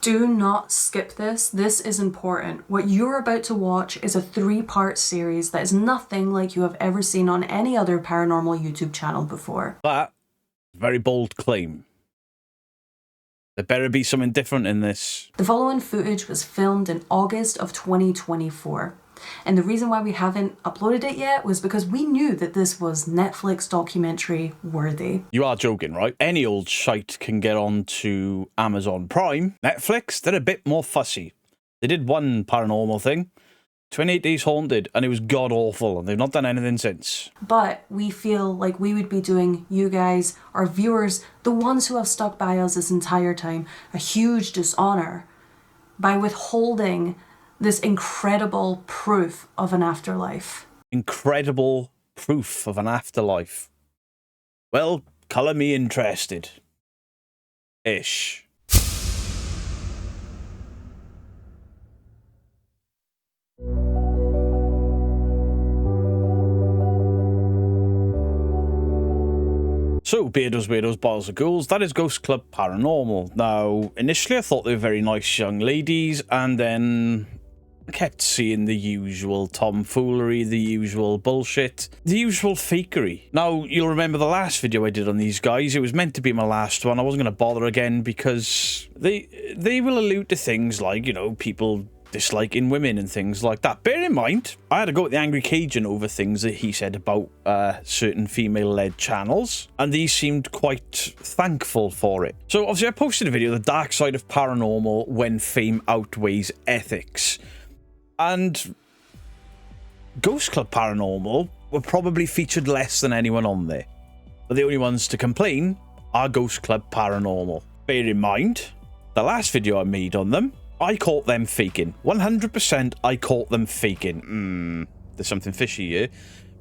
Do not skip this. This is important. What you're about to watch is a 3-part series that is nothing like you have ever seen on any other paranormal YouTube channel before. That is a very bold claim. There better be something different in this. The following footage was filmed in August of 2024. And the reason why we haven't uploaded it yet was because we knew that this was Netflix documentary worthy. You are joking, right? Any old shite can get on to Amazon Prime. Netflix, they're a bit more fussy. They did one paranormal thing, 28 Days Haunted, and it was god-awful, and they've not done anything since. But we feel like we would be doing you guys, our viewers, the ones who have stuck by us this entire time, a huge dishonor by withholding this incredible proof of an afterlife. Incredible proof of an afterlife. Well, colour me interested. Ish. So, Beardos, Weirdos, Boils of Ghouls, that is Ghost Club Paranormal. Now, initially I thought they were very nice young ladies, and then I kept seeing the usual tomfoolery, the usual bullshit, the usual fakery. Now, you'll remember the last video I did on these guys. It was meant to be my last one. I wasn't going to bother again because they will allude to things like, you know, people disliking women and things like that. Bear in mind, I had to go at the Angry Cajun over things that he said about certain female-led channels, and these seemed quite thankful for it. So obviously I posted a video, The Dark Side of Paranormal When Fame Outweighs Ethics, and Ghost Club Paranormal were probably featured less than anyone on there, but the only ones to complain are Ghost Club Paranormal. Bear in mind, the last video I made on them, I caught them faking. 100% I caught them faking. There's something fishy here.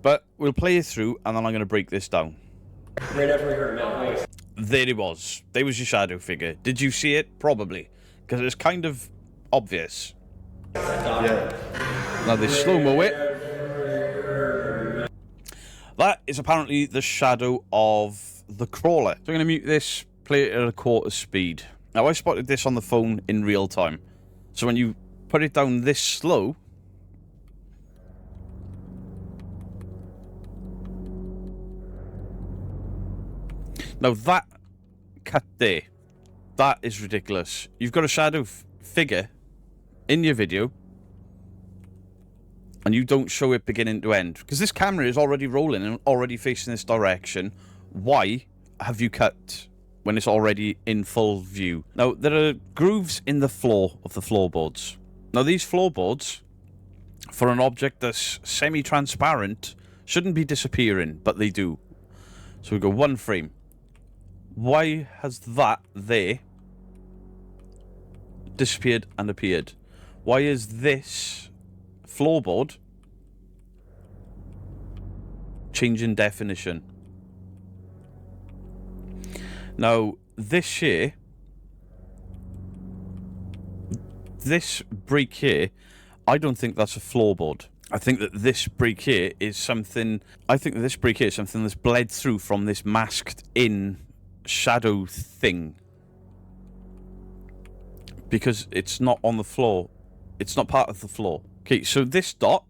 But we'll play it through, and then I'm going to break this down. Right after we heard Mel voice. There it was. There was your shadow figure. Did you see it? Probably. Because it's kind of obvious. Yeah. Now they slow-mo it. That is apparently the shadow of the crawler. So I'm going to mute this, play it at a quarter speed. Now I spotted this on the phone in real time. So when you put it down this slow, now that cut there, that is ridiculous. You've got a shadow figure in your video and you don't show it beginning to end because this camera is already rolling and already facing this direction. Why have you cut when it's already in full view? Now, there are grooves in the floor of the floorboards. Now, these floorboards, for an object that's semi-transparent, shouldn't be disappearing, but they do. So we go one frame. Why has that there disappeared and appeared? Why is this floorboard changing definition? Now, this here, this break here, I don't think that's a floorboard. I think that this break here is something, that's bled through from this masked in shadow thing. Because it's not on the floor. It's not part of the floor. Okay, so this dot,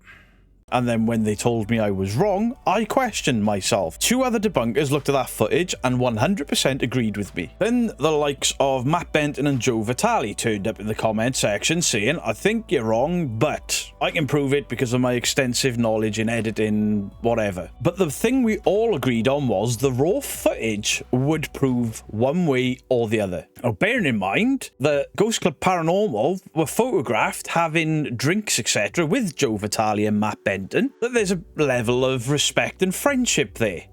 and then when they told me I was wrong, I questioned myself. 2 other debunkers looked at that footage and 100% agreed with me. Then the likes of Matt Benton and Joe Vitale turned up in the comment section saying, I think you're wrong, but I can prove it because of my extensive knowledge in editing, whatever. But the thing we all agreed on was the raw footage would prove one way or the other. Now, bearing in mind that Ghost Club Paranormal were photographed having drinks, etc. with Joe Vitale and Matt Benton, that there's a level of respect and friendship there.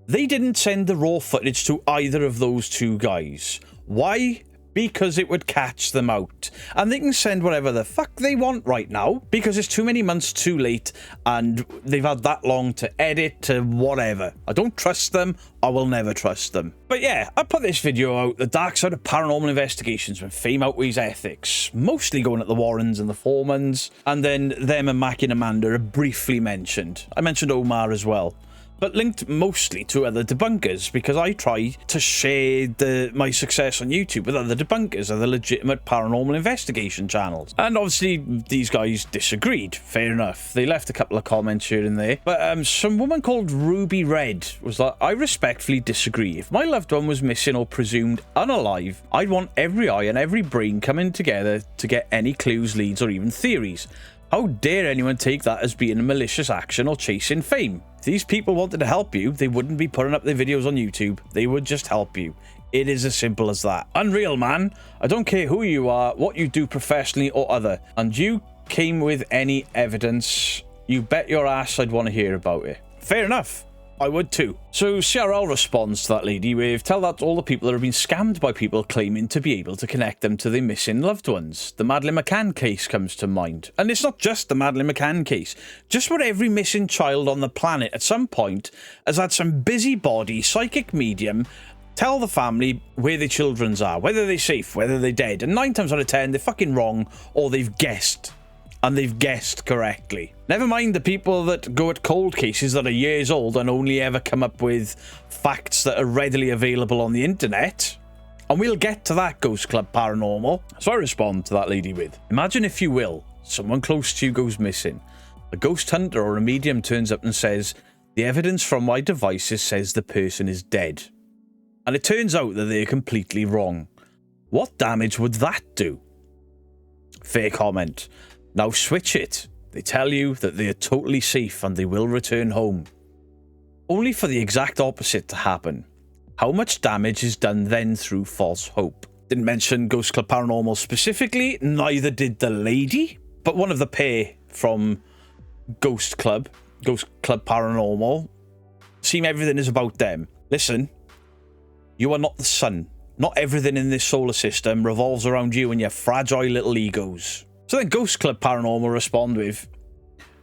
They didn't send the raw footage to either of those 2 guys. Why? Because it would catch them out. And they can send whatever the fuck they want right now, because it's too many months too late, and they've had that long to edit, to whatever. I don't trust them. I will never trust them. But yeah, I put this video out, The Dark Side of Paranormal Investigations When Fame Outweighs Ethics, mostly going at the Warrens and the Formans, and then them and Mac and Amanda are briefly mentioned. I mentioned Omar as well. but linked mostly to other debunkers, because I try to share my success on YouTube with other debunkers, other legitimate paranormal investigation channels. And obviously these guys disagreed. Fair enough. They left a couple of comments here and there. But some woman called Ruby Red was like, I respectfully disagree. If my loved one was missing or presumed unalive, I'd want every eye and every brain coming together to get any clues, leads, or even theories. How dare anyone take that as being a malicious action or chasing fame? If these people wanted to help you, they wouldn't be putting up their videos on YouTube. They would just help you. It is as simple as that. Unreal, man. I don't care who you are, what you do professionally or other. And you came with any evidence, you bet your ass I'd want to hear about it. Fair enough. I would too. So CRL responds to that lady with, tell that to all the people that have been scammed by people claiming to be able to connect them to their missing loved ones. The Madeleine McCann case comes to mind. And it's not just the Madeleine McCann case. Just about every missing child on the planet at some point has had some busybody psychic medium tell the family where their children's are, whether they're safe, whether they're dead. And 9 times out of 10, they're fucking wrong, or they've guessed. And they've guessed correctly. Never mind the people that go at cold cases that are years old and only ever come up with facts that are readily available on the internet. And we'll get to that, Ghost Club Paranormal. So I respond to that lady with, imagine, if you will, someone close to you goes missing. A ghost hunter or a medium turns up and says, the evidence from my devices says the person is dead. And it turns out that they're completely wrong. What damage would that do? Fair comment. Now switch it. They tell you that they are totally safe and they will return home. Only for the exact opposite to happen. How much damage is done then through false hope? Didn't mention Ghost Club Paranormal specifically, neither did the lady, but one of the pair from Ghost Club Paranormal, seem everything is about them. Listen, you are not the sun. Not everything in this solar system revolves around you and your fragile little egos. So then Ghost Club Paranormal respond with,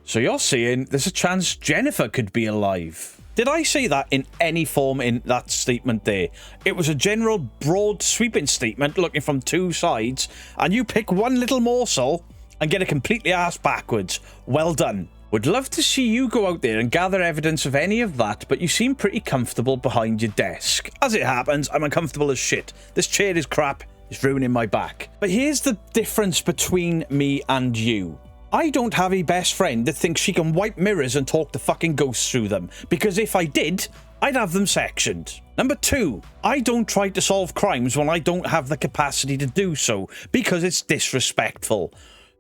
so you're saying there's a chance Jennifer could be alive? Did I say that in any form in that statement there? It was a general, broad, sweeping statement looking from two sides, and you pick one little morsel and get it completely ass backwards. Well done. Would love to see you go out there and gather evidence of any of that, but you seem pretty comfortable behind your desk. As it happens, I'm uncomfortable as shit. This chair is crap. It's ruining my back. But here's the difference between me and you. I don't have a best friend that thinks she can wipe mirrors and talk to fucking ghosts through them, because if I did, I'd have them sectioned. Number 2, I don't try to solve crimes when I don't have the capacity to do so, because it's disrespectful.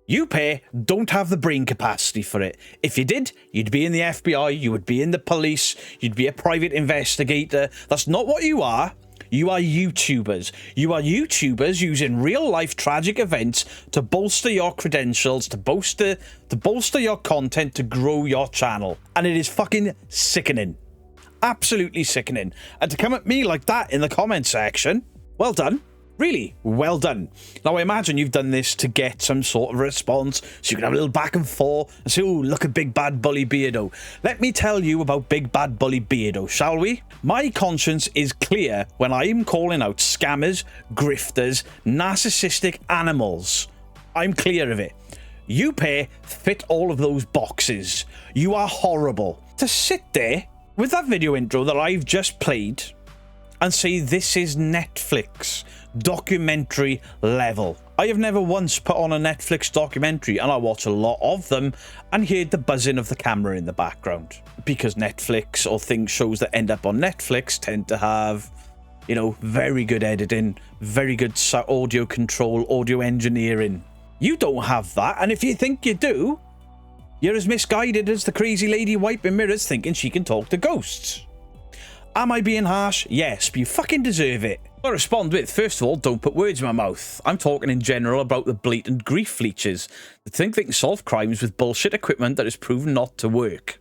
You pair don't have the brain capacity for it. If you did, you'd be in the FBI, you would be in the police, you'd be a private investigator. That's not what you are. You are YouTubers. You are YouTubers using real-life tragic events to bolster your credentials, to bolster your content, to grow your channel. And it is fucking sickening. Absolutely sickening. And to come at me like that in the comment section, well done. Really, well done. Now, I imagine you've done this to get some sort of response, so you can have a little back and forth and say, oh, look at Big Bad Bully Beardo. Let me tell you about Big Bad Bully Beardo, shall we? My conscience is clear when I'm calling out scammers, grifters, narcissistic animals. I'm clear of it. You pair fit all of those boxes. You are horrible. To sit there with that video intro that I've just played and say this is Netflix documentary level. I have never once put on a Netflix documentary, and I watch a lot of them, and hear the buzzing of the camera in the background. Because Netflix or shows that end up on Netflix tend to have, you know, very good editing, very good audio control, audio engineering. You don't have that, and if you think you do, you're as misguided as the crazy lady wiping mirrors thinking she can talk to ghosts. Am I being harsh? Yes, but you fucking deserve it. I respond with, first of all, don't put words in my mouth. I'm talking in general about the blatant grief leeches that think they can solve crimes with bullshit equipment that is proven not to work.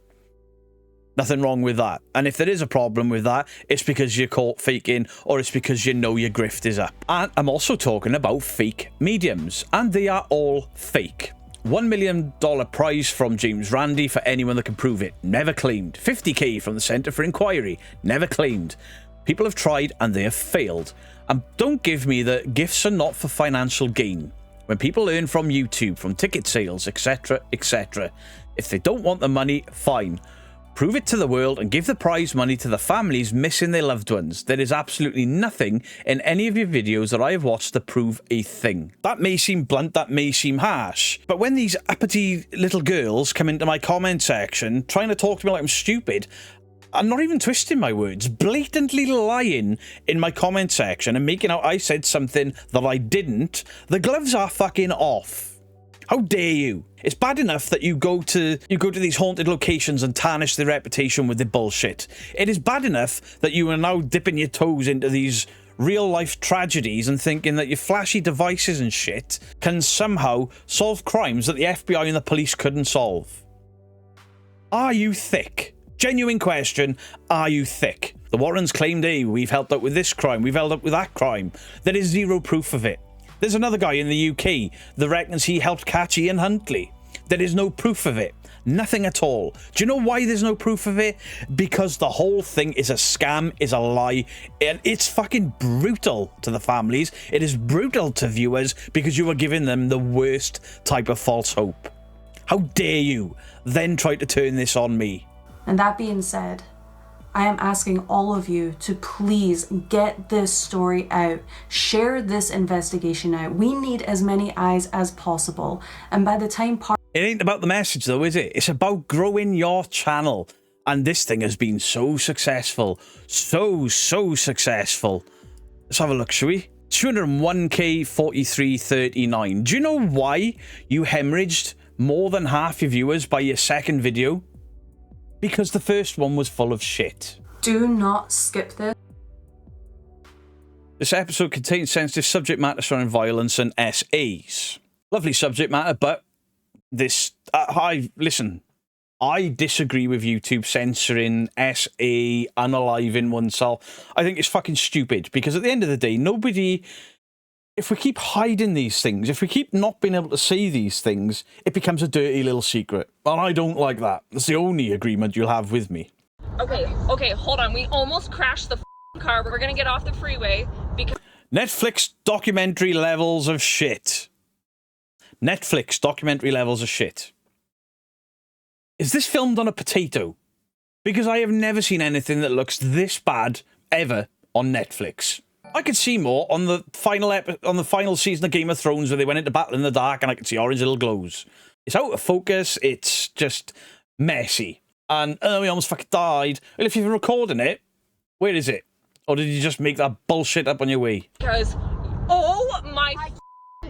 Nothing wrong with that. And if there is a problem with that, it's because you're caught faking, or it's because you know your grift is up. And I'm also talking about fake mediums, and they are all fake. $1 million prize from James Randi for anyone that can prove it. Never claimed. $50,000 from the Centre for Inquiry. Never claimed. People have tried and they have failed. And don't give me the gifts are not for financial gain. When people earn from YouTube, from ticket sales, etc., etc., if they don't want the money, fine. Prove it to the world and give the prize money to the families missing their loved ones. There is absolutely nothing in any of your videos that I have watched to prove a thing. That may seem blunt, that may seem harsh, but when these uppity little girls come into my comment section trying to talk to me like I'm stupid, I'm not even twisting my words, blatantly lying in my comment section and making out I said something that I didn't, the gloves are fucking off. How dare you? It's bad enough that you go to these haunted locations and tarnish their reputation with the bullshit. It is bad enough that you are now dipping your toes into these real life tragedies and thinking that your flashy devices and shit can somehow solve crimes that the FBI and the police couldn't solve. Are you thick? Genuine question, are you thick? The Warrens claimed, hey, we've helped out with this crime, we've helped out with that crime. There is zero proof of it. There's another guy in the UK that reckons he helped catch Ian Huntley. There is no proof of it. Nothing at all. Do you know why there's no proof of it? Because the whole thing is a scam, is a lie, and it's fucking brutal to the families. It is brutal to viewers because you are giving them the worst type of false hope. How dare you then try to turn this on me? And that being said, I am asking all of you to please get this story out. Share this investigation out. We need as many eyes as possible. And by the time it ain't about the message though, is it? It's about growing your channel. And this thing has been so successful. So successful. Let's have a look, shall we? 201k 4339. Do you know why you hemorrhaged more than half your viewers by your second video? Because the first one was full of shit. Do not skip this. This episode contains sensitive subject matter surrounding violence and SAs. Lovely subject matter, but this... listen, I disagree with YouTube censoring SA, unaliving oneself. I think it's fucking stupid, because at the end of the day, nobody... If we keep hiding these things, if we keep not being able to say these things, it becomes a dirty little secret. And I don't like that. That's the only agreement you'll have with me. Okay, hold on. We almost crashed the car. We're gonna get off the freeway because... Netflix documentary levels of shit. Netflix documentary levels of shit. Is this filmed on a potato? Because I have never seen anything that looks this bad ever on Netflix. I could see more on the final season of Game of Thrones where they went into battle in the dark and I could see orange little glows. It's out of focus. It's just messy. And we almost fucking died. Well, if you're recording it, where is it? Or did you just make that bullshit up on your way? Because, oh my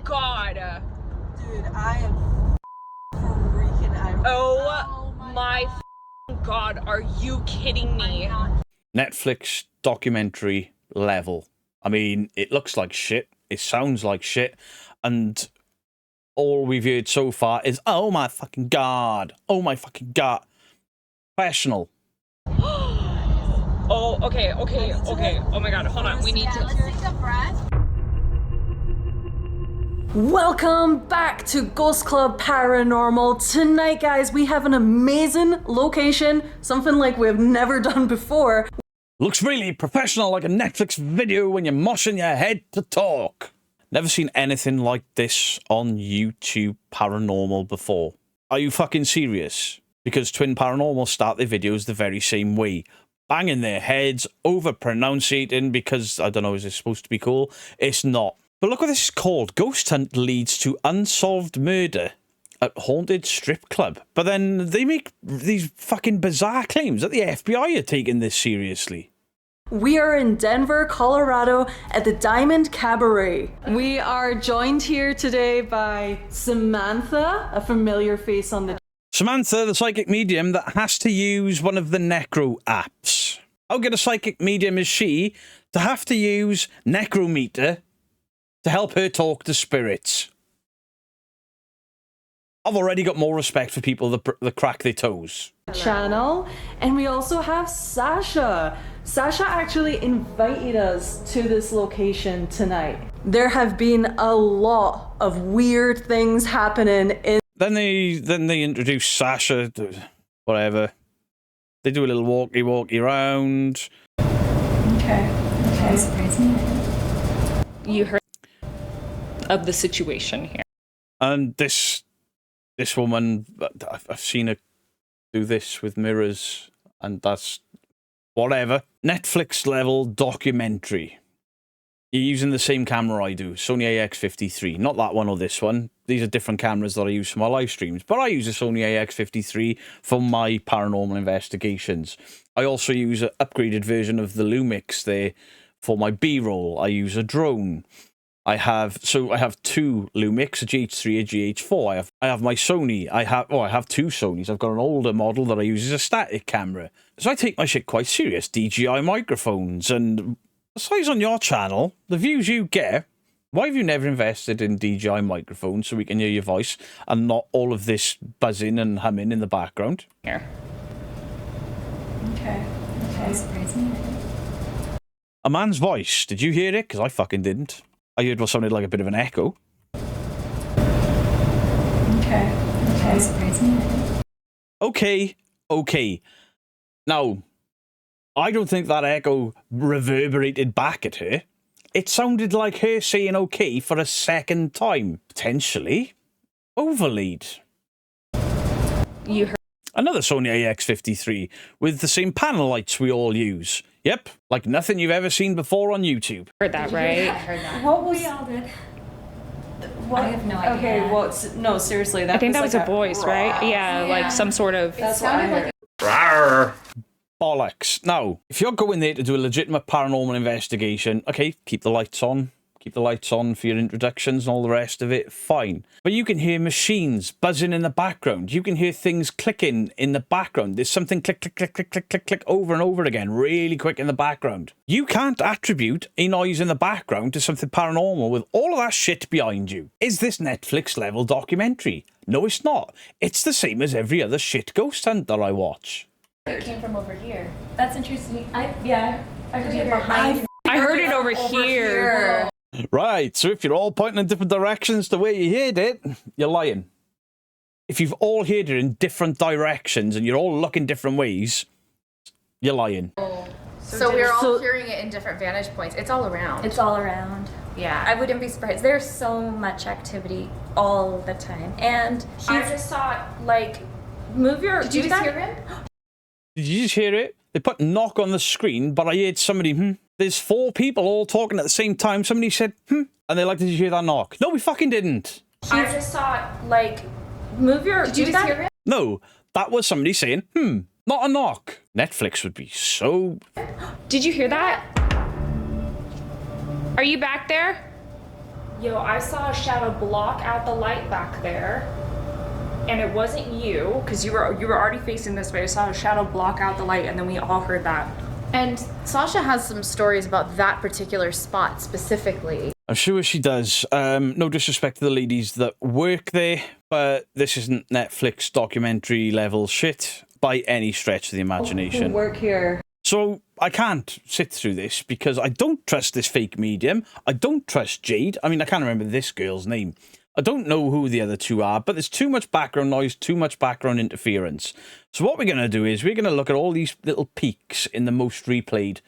god. Dude, I am freaking out. Oh my god, are you kidding me? Netflix documentary level. I mean, it looks like shit, it sounds like shit, and all we've heard so far is, oh my fucking god, oh my fucking god. Professional. Oh, okay. Oh my god, hold on, we need to... Let's take a breath. Welcome back to Ghost Club Paranormal. Tonight, guys, we have an amazing location, something like we've never done before. Looks really professional, like a Netflix video when you're moshing your head to talk. Never seen anything like this on YouTube Paranormal before. Are you fucking serious? Because Twin Paranormal start their videos the very same way. Banging their heads, over-pronunciating because, I don't know, is this supposed to be cool? It's not. But look what this is called. Ghost hunt leads to unsolved murder at haunted strip club. But then they make these fucking bizarre claims that the FBI are taking this seriously. We are in Denver, Colorado at the Diamond Cabaret. We are joined here today by Samantha, a familiar face on the... Samantha, the psychic medium that has to use one of the necro apps. How good a psychic medium is she to have to use Necrometer to help her talk to spirits? I've already got more respect for people that crack their toes. Channel. And we also have Sasha. Sasha actually invited us to this location tonight. There have been a lot of weird things happening in... Then they introduce Sasha, whatever. They do a little walkie around. Okay. You heard of the situation here. And this woman, I've seen her do this with mirrors and that's whatever. Netflix level documentary. You're using the same camera I do, Sony AX53. Not that one or this one. These are different cameras that I use for my live streams. But I use a Sony AX53 for my paranormal investigations. I also use an upgraded version of the Lumix there for my B-roll. I use a drone. I have two Lumix, a GH3, a GH4. I have my Sony. I have two Sonys. I've got an older model that I use as a static camera. So I take my shit quite serious. DJI microphones, and besides on your channel, the views you get, why have you never invested in DJI microphones so we can hear your voice and not all of this buzzing and humming in the background? Here. Okay. A man's voice. Did you hear it? Because I fucking didn't. I heard what sounded like a bit of an echo. Okay. Now, I don't think that echo reverberated back at her. It sounded like her saying okay for a second time. Potentially overlaid. You heard Another Sony AX53 with the same panel lights we all use. Yep, like nothing you've ever seen before on YouTube. that, right? I heard that. What was? We all did. What? I have no idea. Okay, what's no? Seriously, that I think that was like a voice, right? Yeah, like some sort of. That's what I heard. Bollocks. Now, if you're going there to do a legitimate paranormal investigation, okay, keep the lights on. Keep the lights on for your introductions and all the rest of it, fine. But you can hear machines buzzing in the background. You can hear things clicking in the background. There's something click, click, click, click, click, click, click over and over again, really quick in the background. You can't attribute a noise in the background to something paranormal with all of that shit behind you. Is this Netflix level documentary? No, it's not. It's the same as every other shit ghost hunt that I watch. It came from over here. That's interesting. I heard it behind. I heard it over here. Right, so if you're all pointing in different directions to where you heard it, you're lying. If you've all heard it in different directions and you're all looking different ways, you're lying. So we're all hearing it in different vantage points. It's all around. It's all around. Yeah. I wouldn't be surprised. There's so much activity all the time. And I just saw, like, move your... Did you just hear him? Did you just hear it? They put knock on the screen, but I heard somebody, There's 4 people all talking at the same time. Somebody said, And they're like, did you hear that knock? No, we fucking didn't. I just saw, like, move your... Did you just hear him? No, that was somebody saying, not a knock. Netflix would be so... Did you hear that? Are you back there? Yo, I saw a shadow block out the light back there. And it wasn't you, because you were already facing this way. I saw a shadow block out the light, and then we all heard that. And Sasha has some stories about that particular spot specifically. I'm sure she does. No disrespect to the ladies that work there, but this isn't Netflix documentary level shit by any stretch of the imagination. Work here. So I can't sit through this because I don't trust this fake medium. I don't trust Jade. I mean, I can't remember this girl's name. I don't know who the other two are, but there's too much background noise, too much background interference. So what we're going to do is we're going to look at all these little peaks in the most replayed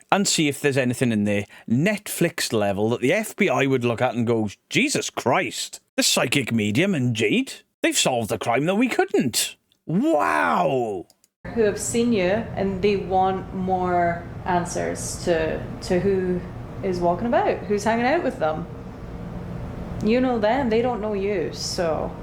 and see if there's anything in there Netflix level that the FBI would look at and go, Jesus Christ, the psychic medium and Jade, they've solved a crime that we couldn't. Wow. Who have seen you and they want more answers to who is walking about, who's hanging out with them. You know them, they don't know you, so...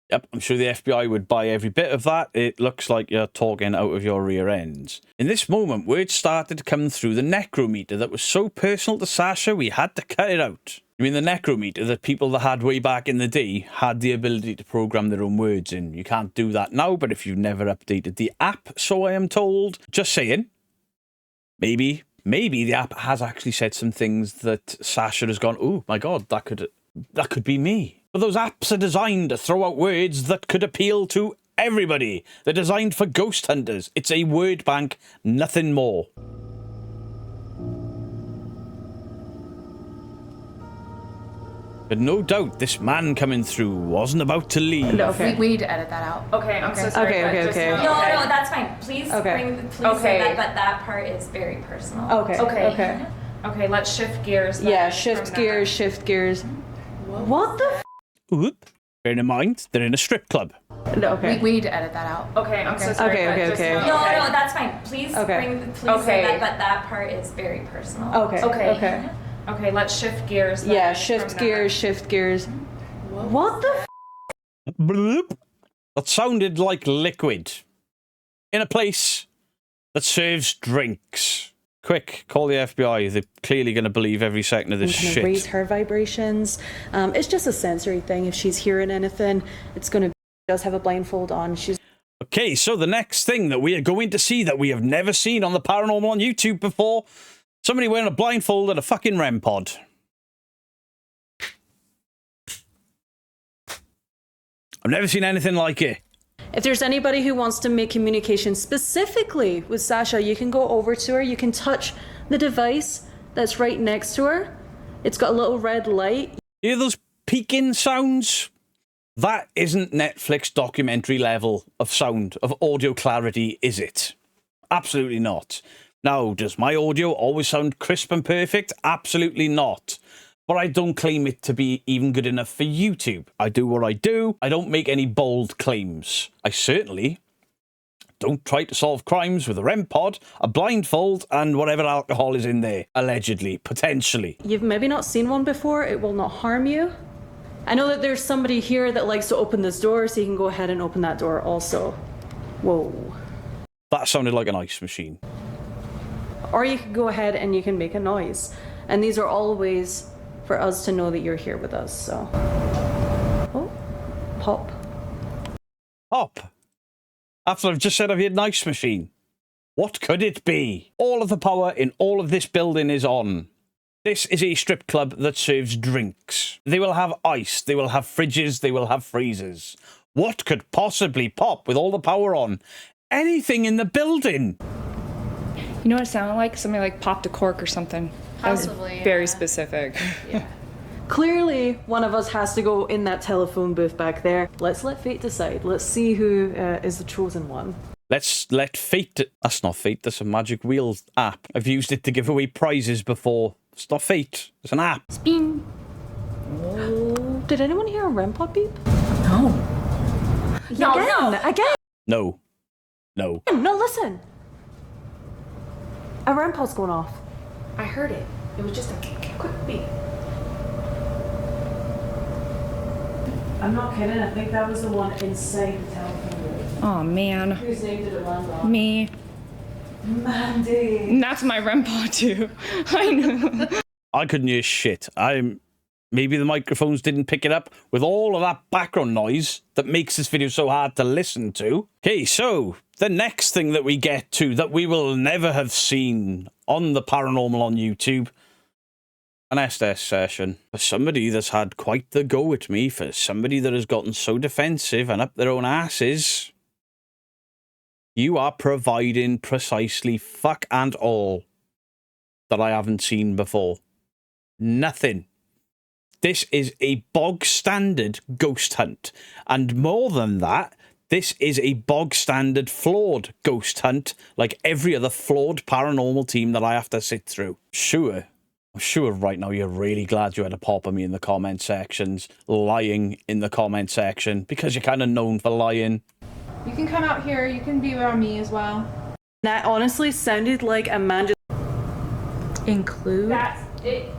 Yep, I'm sure the FBI would buy every bit of that. It looks like you're talking out of your rear ends. In this moment, words started to come through the necrometer that was so personal to Sasha, we had to cut it out. I mean, the necrometer that people that had way back in the day had the ability to program their own words in. You can't do that now, but if you've never updated the app, so I am told, just saying, maybe the app has actually said some things that Sasha has gone, oh my God, that could be me. But those apps are designed to throw out words that could appeal to everybody. They're designed for ghost hunters. It's a word bank, nothing more. But no doubt this man coming through wasn't about to leave. Okay. We need to edit that out. Okay, I'm so sorry. Okay. No, that's fine. Please say that, but that part is very personal. Okay, let's shift gears. then Yeah, from that. shift gears. What the Oop. Bearing in mind, they're in a strip club. Okay. We need to edit that out. Okay, I'm so sorry. Okay, but okay, just okay. know- No, no, that's fine. Please Okay. please Okay. say that, but that part is very personal. Okay. Okay. Okay. Okay, let's shift gears. Then Yeah, from shift that. gears, shift gears. What the Bloop. That sounded like liquid. In a place that serves drinks. Quick, call the FBI. They're clearly going to believe every second of this kind of shit. raise her vibrations. It's just a sensory thing. If she's hearing anything, it's going to does have a blindfold on. She's Okay, so the next thing that we are going to see that we have never seen on the paranormal on YouTube before, somebody wearing a blindfold and a fucking REM pod. I've never seen anything like it. If there's anybody who wants to make communication specifically with Sasha, you can go over to her. You can touch the device that's right next to her. It's got a little red light. Hear those peaking sounds? That isn't Netflix documentary level of sound, of audio clarity, is it? Absolutely not. Now, does my audio always sound crisp and perfect? Absolutely not. But I don't claim it to be even good enough for YouTube. I do what I do. I don't make any bold claims. I certainly don't try to solve crimes with a REM pod, a blindfold, and whatever alcohol is in there. Allegedly, potentially. You've maybe not seen one before. It will not harm you. I know that there's somebody here that likes to open this door, so you can go ahead and open that door also. Whoa. That sounded like an ice machine. Or you can go ahead and you can make a noise. And these are all ways for us to know that you're here with us, so. Oh, pop. Pop. After I've just said I've hit an ice machine. What could it be? All of the power in all of this building is on. This is a strip club that serves drinks. They will have ice, they will have fridges, they will have freezers. What could possibly pop with all the power on? Anything in the building. You know what it sounded like? Somebody like popped a cork or something. That was Possibly, very yeah. specific. Clearly, one of us has to go in that telephone booth back there. Let's let fate decide. Let's see who is the chosen one. Let's let fate... That's not fate, that's a Magic Wheel app. I've used it to give away prizes before. It's not fate, it's an app. Spin. Oh, did anyone hear a REM pod beep? No. Again! No. No. No, listen! A REM pod's going off. I heard it. It was just a quick beat. I'm not kidding, I think that was the one inside the telephone booth. Oh man. Whose name did it land on? Me. Mandy! And that's my REM pod too. I know. I couldn't hear shit. Maybe the microphones didn't pick it up with all of that background noise that makes this video so hard to listen to. Okay, so the next thing that we get to that we will never have seen on the paranormal on YouTube, an SDS session. For somebody that's had quite the go at me, for somebody that has gotten so defensive and up their own asses, you are providing precisely fuck and all that I haven't seen before. Nothing. This is a bog standard ghost hunt. And more than that, this is a bog standard flawed ghost hunt, like every other flawed paranormal team that I have to sit through. I'm sure right now you're really glad you had a pop of me in the comment sections, lying in the comment section, because you're kind of known for lying. You can come out here. You can be around me as well. That honestly sounded like a man just Include. That's it.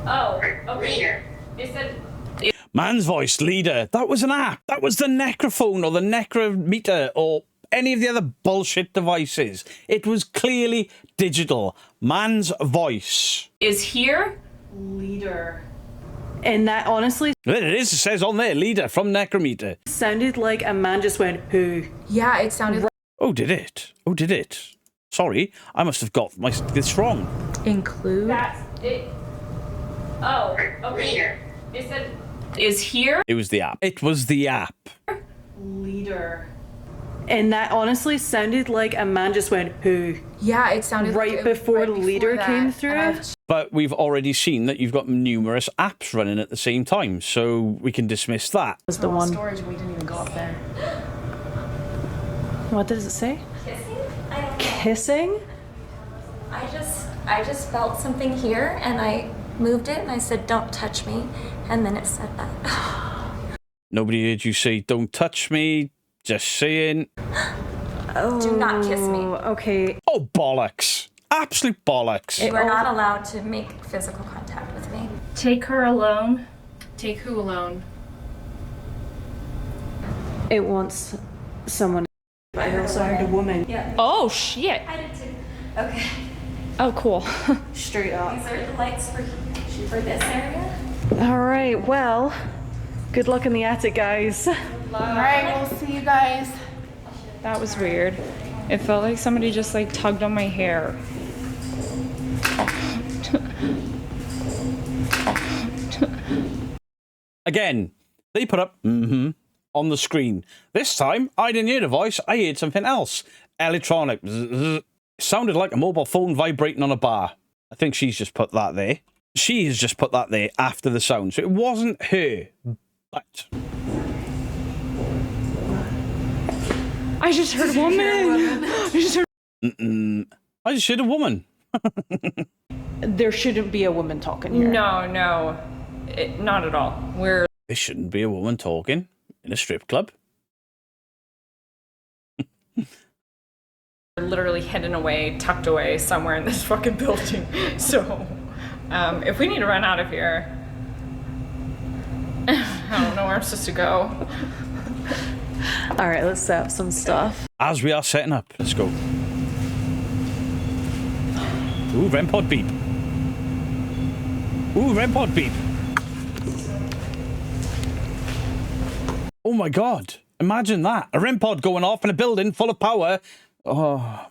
Oh, okay. It said Man's voice leader. That was an app. That was the necrophone or the necrometer or any of the other bullshit devices. It was clearly digital. Man's voice. is here. leader. And that honestly There it is. It says on there, leader from necrometer. sounded like a man just went, who? Yeah, it sounded like Oh, did it? Oh, did it? Sorry, I must have got this wrong. include. That's it. Oh, okay. It said is here. It was the app. It was the app. Leader. And that honestly sounded like a man just went, who? Yeah, it sounded Right like before right the leader that, came and through? I've But we've already seen that you've got numerous apps running at the same time, so we can dismiss that. Was the one. storage. We didn't even go up there. What does it say? Kissing? I don't know. Kissing? I just felt something here and I moved it and I said, don't touch me. And then it said that. Nobody heard you say, don't touch me. Just saying. Do not kiss me. Okay. Oh, bollocks. Absolute bollocks. You are not allowed to make physical contact with me. Take her alone. Take who alone? It wants someone. I also heard a woman. Yeah. Oh shit. I did too. Okay. Oh cool. Straight up. These are the lights for this area. All right. Well, good luck in the attic, guys. Alright, we'll see you guys. That was weird. It felt like somebody just like tugged on my hair. Again, they put up on the screen. This time, I didn't hear the voice. I heard something else. Electronic. Sounded like a mobile phone vibrating on a bar. I think she's just put that there. She has just put that there after the sound. So it wasn't her. But... I just heard a woman. I just heard. I just heard a woman. There shouldn't be a woman talking here. No, not at all. We're There shouldn't be a woman talking in a strip club. literally hidden away, tucked away somewhere in this fucking building. So, if we need to run out of here, I don't know where I'm supposed to go. All right, let's set up some stuff. As we are setting up, let's go. Ooh, REM pod beep. Ooh, REM pod beep. Oh my god. Imagine that. A REM pod going off in a building full of power. Oh.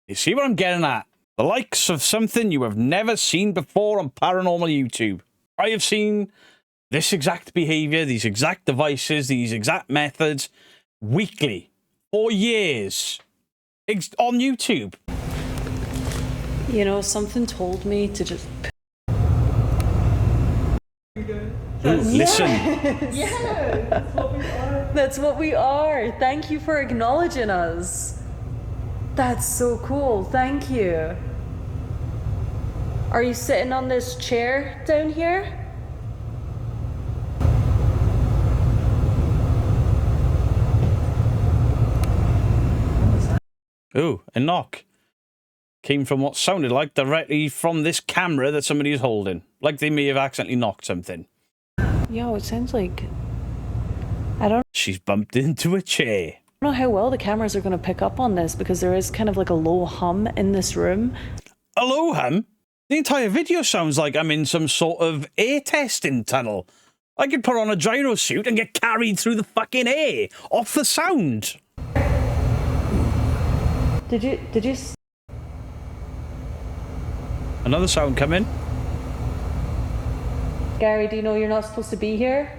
You see what I'm getting at? The likes of something you have never seen before on paranormal YouTube. I have seen this exact behavior, these exact devices, these exact methods weekly for years on YouTube. You know, something told me to just... Ooh, listen. That's what we are. Thank you for acknowledging us. That's so cool. Thank you. Are you sitting on this chair down here? Ooh, a knock. Came from what sounded like directly from this camera that somebody is holding. Like they may have accidentally knocked something. Yo, it sounds like... I don't She's bumped into a chair. know how well the cameras are going to pick up on this because there is kind of like a low hum in this room. Hello, hum. The entire video sounds like I'm in some sort of air testing tunnel. I could put on a gyro suit and get carried through the fucking air off the sound. Did you... Another sound coming. Gary, do you know you're not supposed to be here?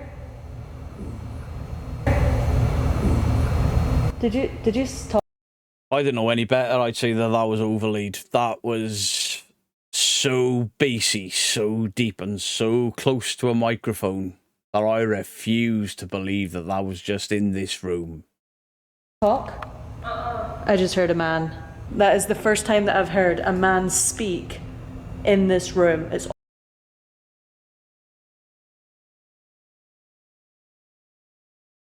Did you stop? I didn't know any better. I'd say that was overlaid. That was so bassy, so deep, and so close to a microphone that I refuse to believe that that was just in this room. Talk? I just heard a man. That is the first time that I've heard a man speak in this room. It's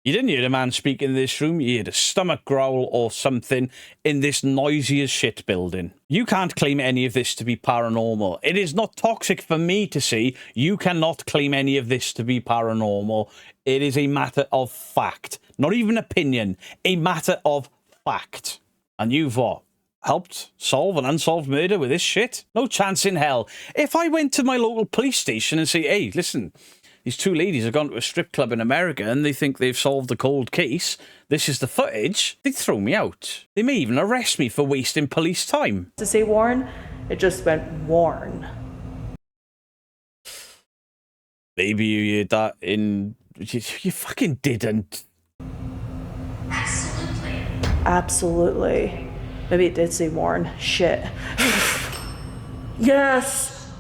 You didn't hear a man speak in this room. You heard a stomach growl or something in this noisy as shit building. You can't claim any of this to be paranormal. It is not toxic for me to see. You cannot claim any of this to be paranormal. It is a matter of fact. Not even opinion. A matter of fact. And you've what? Helped solve an unsolved murder with this shit? No chance in hell. If I went to my local police station and say, hey, listen, these two ladies have gone to a strip club in America and they think they've solved a cold case, this is the footage, they'd throw me out. They may even arrest me for wasting police time. to say Warren, it just went Warren. Maybe you heard that in... You fucking didn't. Absolutely. Maybe it did say Warren. Shit. Yes!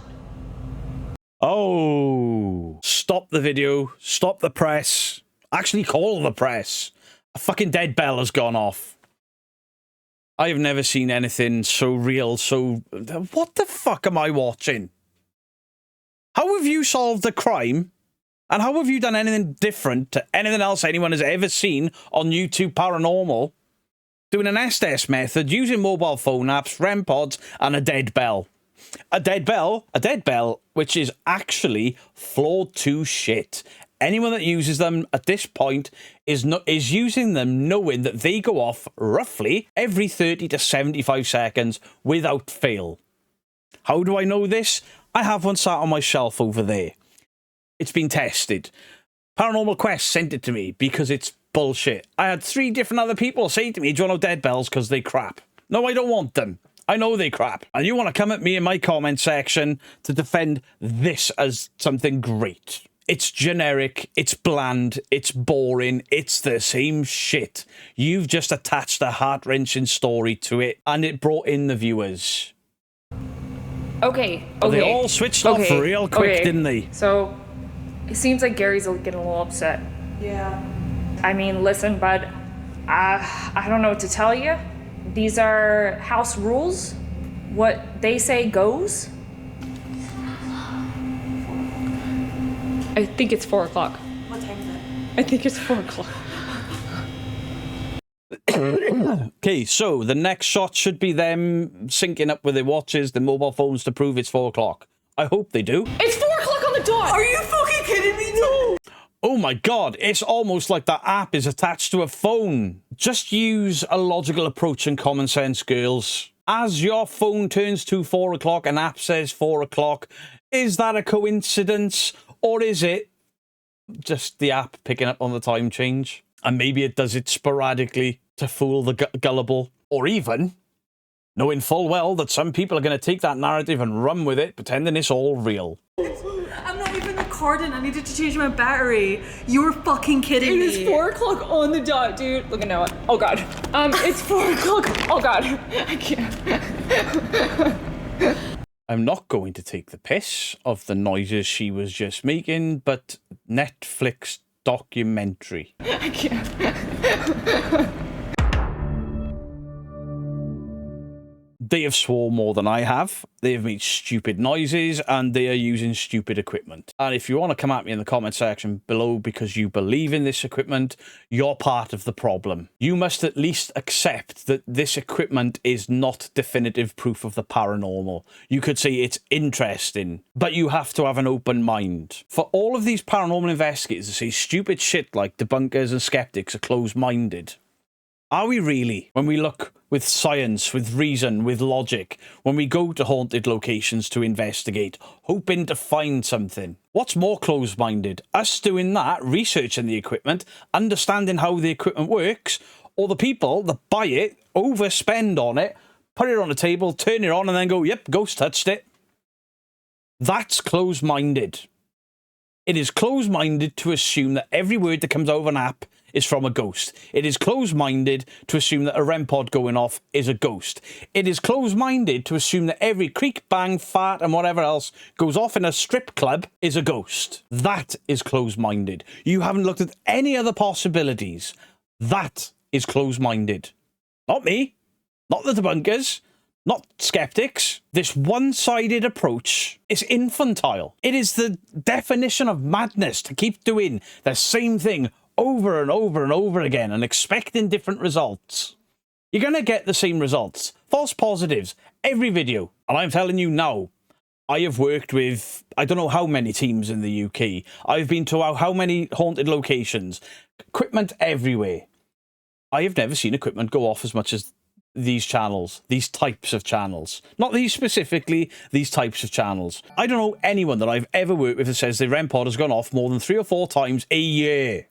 Oh. Stop the video. Stop the press. Actually call the press. A fucking dead bell has gone off. I've never seen anything so real, so... What the fuck am I watching? How have you solved a crime And how have you done anything different to anything else anyone has ever seen on YouTube Paranormal? Doing an SDS method, using mobile phone apps, REM pods, and a dead bell. A dead bell, which is actually flawed to shit. Anyone that uses them at this point is using them knowing that they go off roughly every 30 to 75 seconds without fail. How do I know this? I have one sat on my shelf over there. It's been tested. Paranormal Quest sent it to me because it's bullshit. I had 3 different other people say to me, do you want no dead bells because they crap? No, I don't want them. I know they crap. And you want to come at me in my comment section to defend this as something great. It's generic, it's bland, it's boring, it's the same shit. You've just attached a heart-wrenching story to it, and it brought in the viewers. Okay. They all switched off real quick, didn't they? So, it seems like Gary's getting a little upset. Yeah. I mean, listen, bud. I don't know what to tell you. These are house rules. What they say goes. I think it's 4 o'clock. What time is it? I think it's 4 o'clock. Okay, so the next shot should be them syncing up with their watches, their mobile phones to prove it's 4 o'clock. I hope they do. It's 4 o'clock on the dot! Are you fucking kidding me? No! Oh my god, it's almost like that app is attached to a phone. Just use a logical approach and common sense, girls. As your phone turns to 4 o'clock, an app says 4 o'clock. Is that a coincidence? Or is it just the app picking up on the time change? And maybe it does it sporadically to fool the gullible. Or even knowing full well that some people are going to take that narrative and run with it, pretending it's all real. I'm not even recording. I needed to change my battery. You're fucking kidding me. It is 4 o'clock on the dot, dude. Look at Noah. Oh god. It's 4 o'clock. Oh god. I can't. I'm not going to take the piss of the noises she was just making, but Netflix documentary. I can't. They have sworn more than I have. They have made stupid noises and they are using stupid equipment. And if you want to come at me in the comment section below because you believe in this equipment, you're part of the problem. You must at least accept that this equipment is not definitive proof of the paranormal. You could say it's interesting, but you have to have an open mind. For all of these paranormal investigators to say stupid shit like debunkers and skeptics are closed-minded, are we really? When we look with science, with reason, with logic, when we go to haunted locations to investigate, hoping to find something. What's more closed-minded? Us doing that, researching the equipment, understanding how the equipment works, or the people that buy it, overspend on it, put it on a table, turn it on, and then go, yep, ghost touched it. That's closed-minded. It is closed-minded to assume that every word that comes out of an app is from a ghost. It is closed-minded to assume that a REM pod going off is a ghost. It is closed-minded to assume that every creak, bang, fart, and whatever else goes off in a strip club is a ghost. That is closed-minded. You haven't looked at any other possibilities. That is closed-minded. Not me. Not the debunkers. Not skeptics. This one-sided approach is infantile. It is the definition of madness to keep doing the same thing over and over and over again and expecting different results. You're going to get the same results. False positives. Every video. And I'm telling you now, I have worked with, I don't know how many teams in the UK. I've been to how many haunted locations. Equipment everywhere. I have never seen equipment go off as much as these channels, these types of channels. Not these specifically, these types of channels. I don't know anyone that I've ever worked with that says their REM pod has gone off more than 3 or 4 times a year.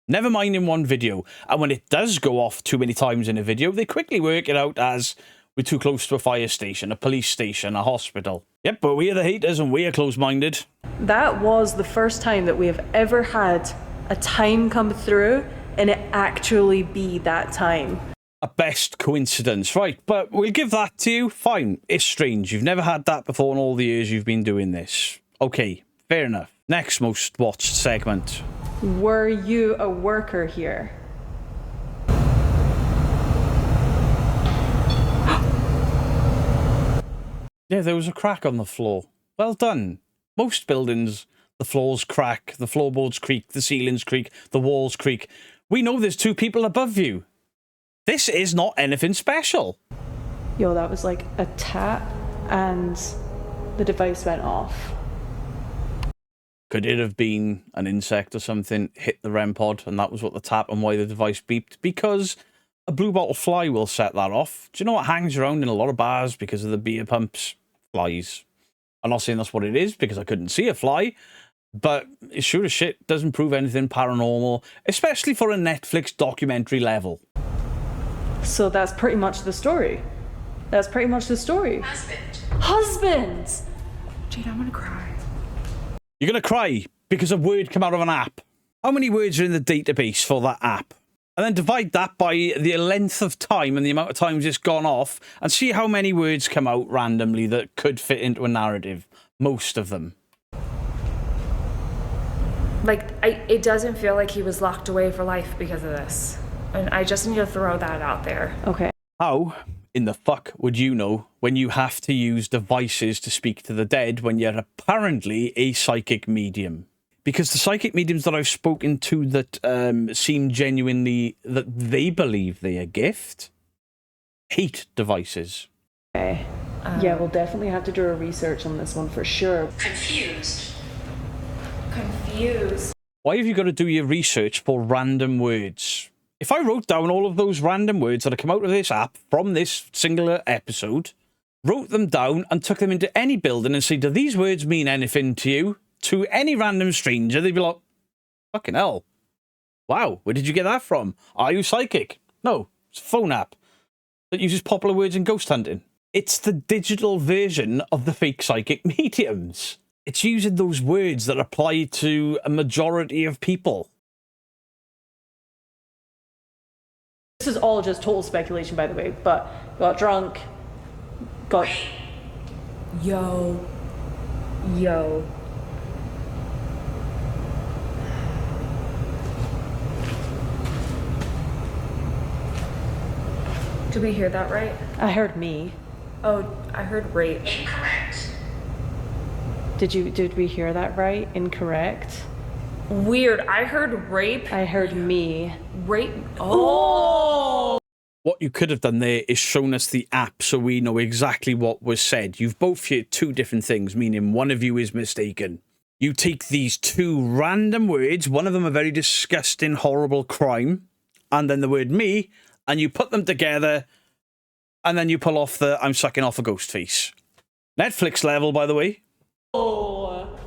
Never mind in one video. And when it does go off too many times in a video, they quickly work it out as we're too close to a fire station, a police station, a hospital. Yep, but we are the haters and we are closed-minded. That was the first time that we have ever had a time come through and it actually be that time. A best coincidence, right, but we'll give that to you. Fine, it's strange. You've never had that before in all the years you've been doing this. Okay, fair enough. Next most watched segment. Were you a worker here? Yeah, there was a crack on the floor. Well done. Most buildings, the floors crack, the floorboards creak, the ceilings creak, the walls creak. We know there's 2 people above you. This is not anything special. Yo, that was like a tap and the device went off. Could it have been an insect or something hit the REM pod and that was what the tap and why the device beeped? Because a blue bottle fly will set that off. Do you know what hangs around in a lot of bars because of the beer pumps? Flies. I'm not saying that's what it is because I couldn't see a fly, but it sure as shit doesn't prove anything paranormal, especially for a Netflix documentary level. So that's pretty much the story. That's pretty much the story. Husbands! Jade, I'm gonna cry. You're going to cry because a word came out of an app. How many words are in the database for that app? And then divide that by the length of time and the amount of times it's gone off and see how many words come out randomly that could fit into a narrative. Most of them. Like, it doesn't feel like he was locked away for life because of this. And I just need to throw that out there. Okay. How in the fuck would you know when you have to use devices to speak to the dead when you're apparently a psychic medium? Because the psychic mediums that I've spoken to that seem genuinely that they believe they're a gift hate devices. Okay. Yeah, we'll definitely have to do a research on this one for sure. Confused. Why have you got to do your research for random words? If I wrote down all of those random words that have come out of this app from this singular episode, wrote them down and took them into any building and said, do these words mean anything to you? To any random stranger, they'd be like, fucking hell. Wow, where did you get that from? Are you psychic? No, it's a phone app that uses popular words in ghost hunting. It's the digital version of the fake psychic mediums. It's using those words that apply to a majority of people. This is all just total speculation, by the way, but got drunk, got... Yo. Did we hear that right? I heard me. Oh, I heard rape. Did we hear that right? Incorrect. Weird. I heard rape. I heard me. Rape. Oh! What you could have done there is shown us the app so we know exactly what was said. You've both heard 2 different things, meaning one of you is mistaken. You take these 2 random words, one of them a very disgusting, horrible crime, and then the word me, and you put them together, and then you pull off the I'm sucking off a ghost face. Netflix level, by the way. Oh.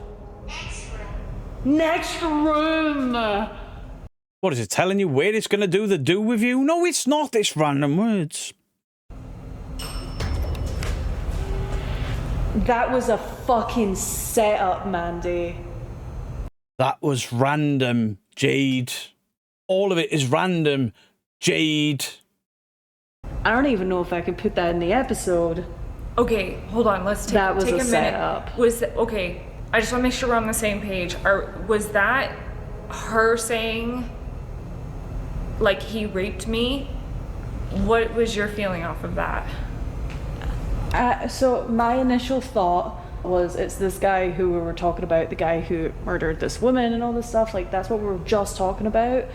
Next room. What is it telling you where it's going to do the do with you? No, it's not. It's random words. That was a fucking setup, Mandy. That was random, Jade. All of it is random, Jade. I don't even know if I could put that in the episode. Okay, hold on. Let's take a minute. Setup. Okay, I just want to make sure we're on the same page. Was that her saying, like, he raped me? What was your feeling off of that? So my initial thought was it's this guy who we were talking about, the guy who murdered this woman and all this stuff. Like, that's what we were just talking about,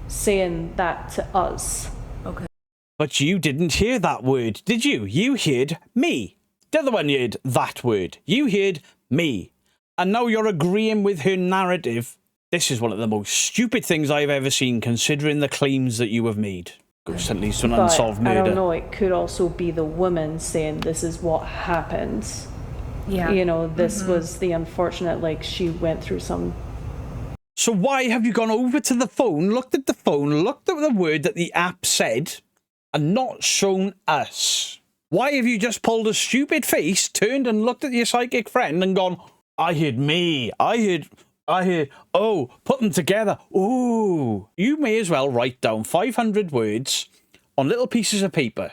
saying that to us. Okay. But you didn't hear that word, did you? You heard me. The other one heard that word. You heard me. And now you're agreeing with her narrative. This is one of the most stupid things I've ever seen, considering the claims that you have made. Ghost hunt leads to an unsolved murder. I don't know, it could also be the woman saying this is what happened. Yeah. You know, this was the unfortunate, like, she went through some... So why have you gone over to the phone, looked at the word that the app said, and not shown us? Why have you just pulled a stupid face, turned and looked at your psychic friend and gone, I heard me, I heard, oh, put them together. Ooh. You may as well write down 500 words on little pieces of paper,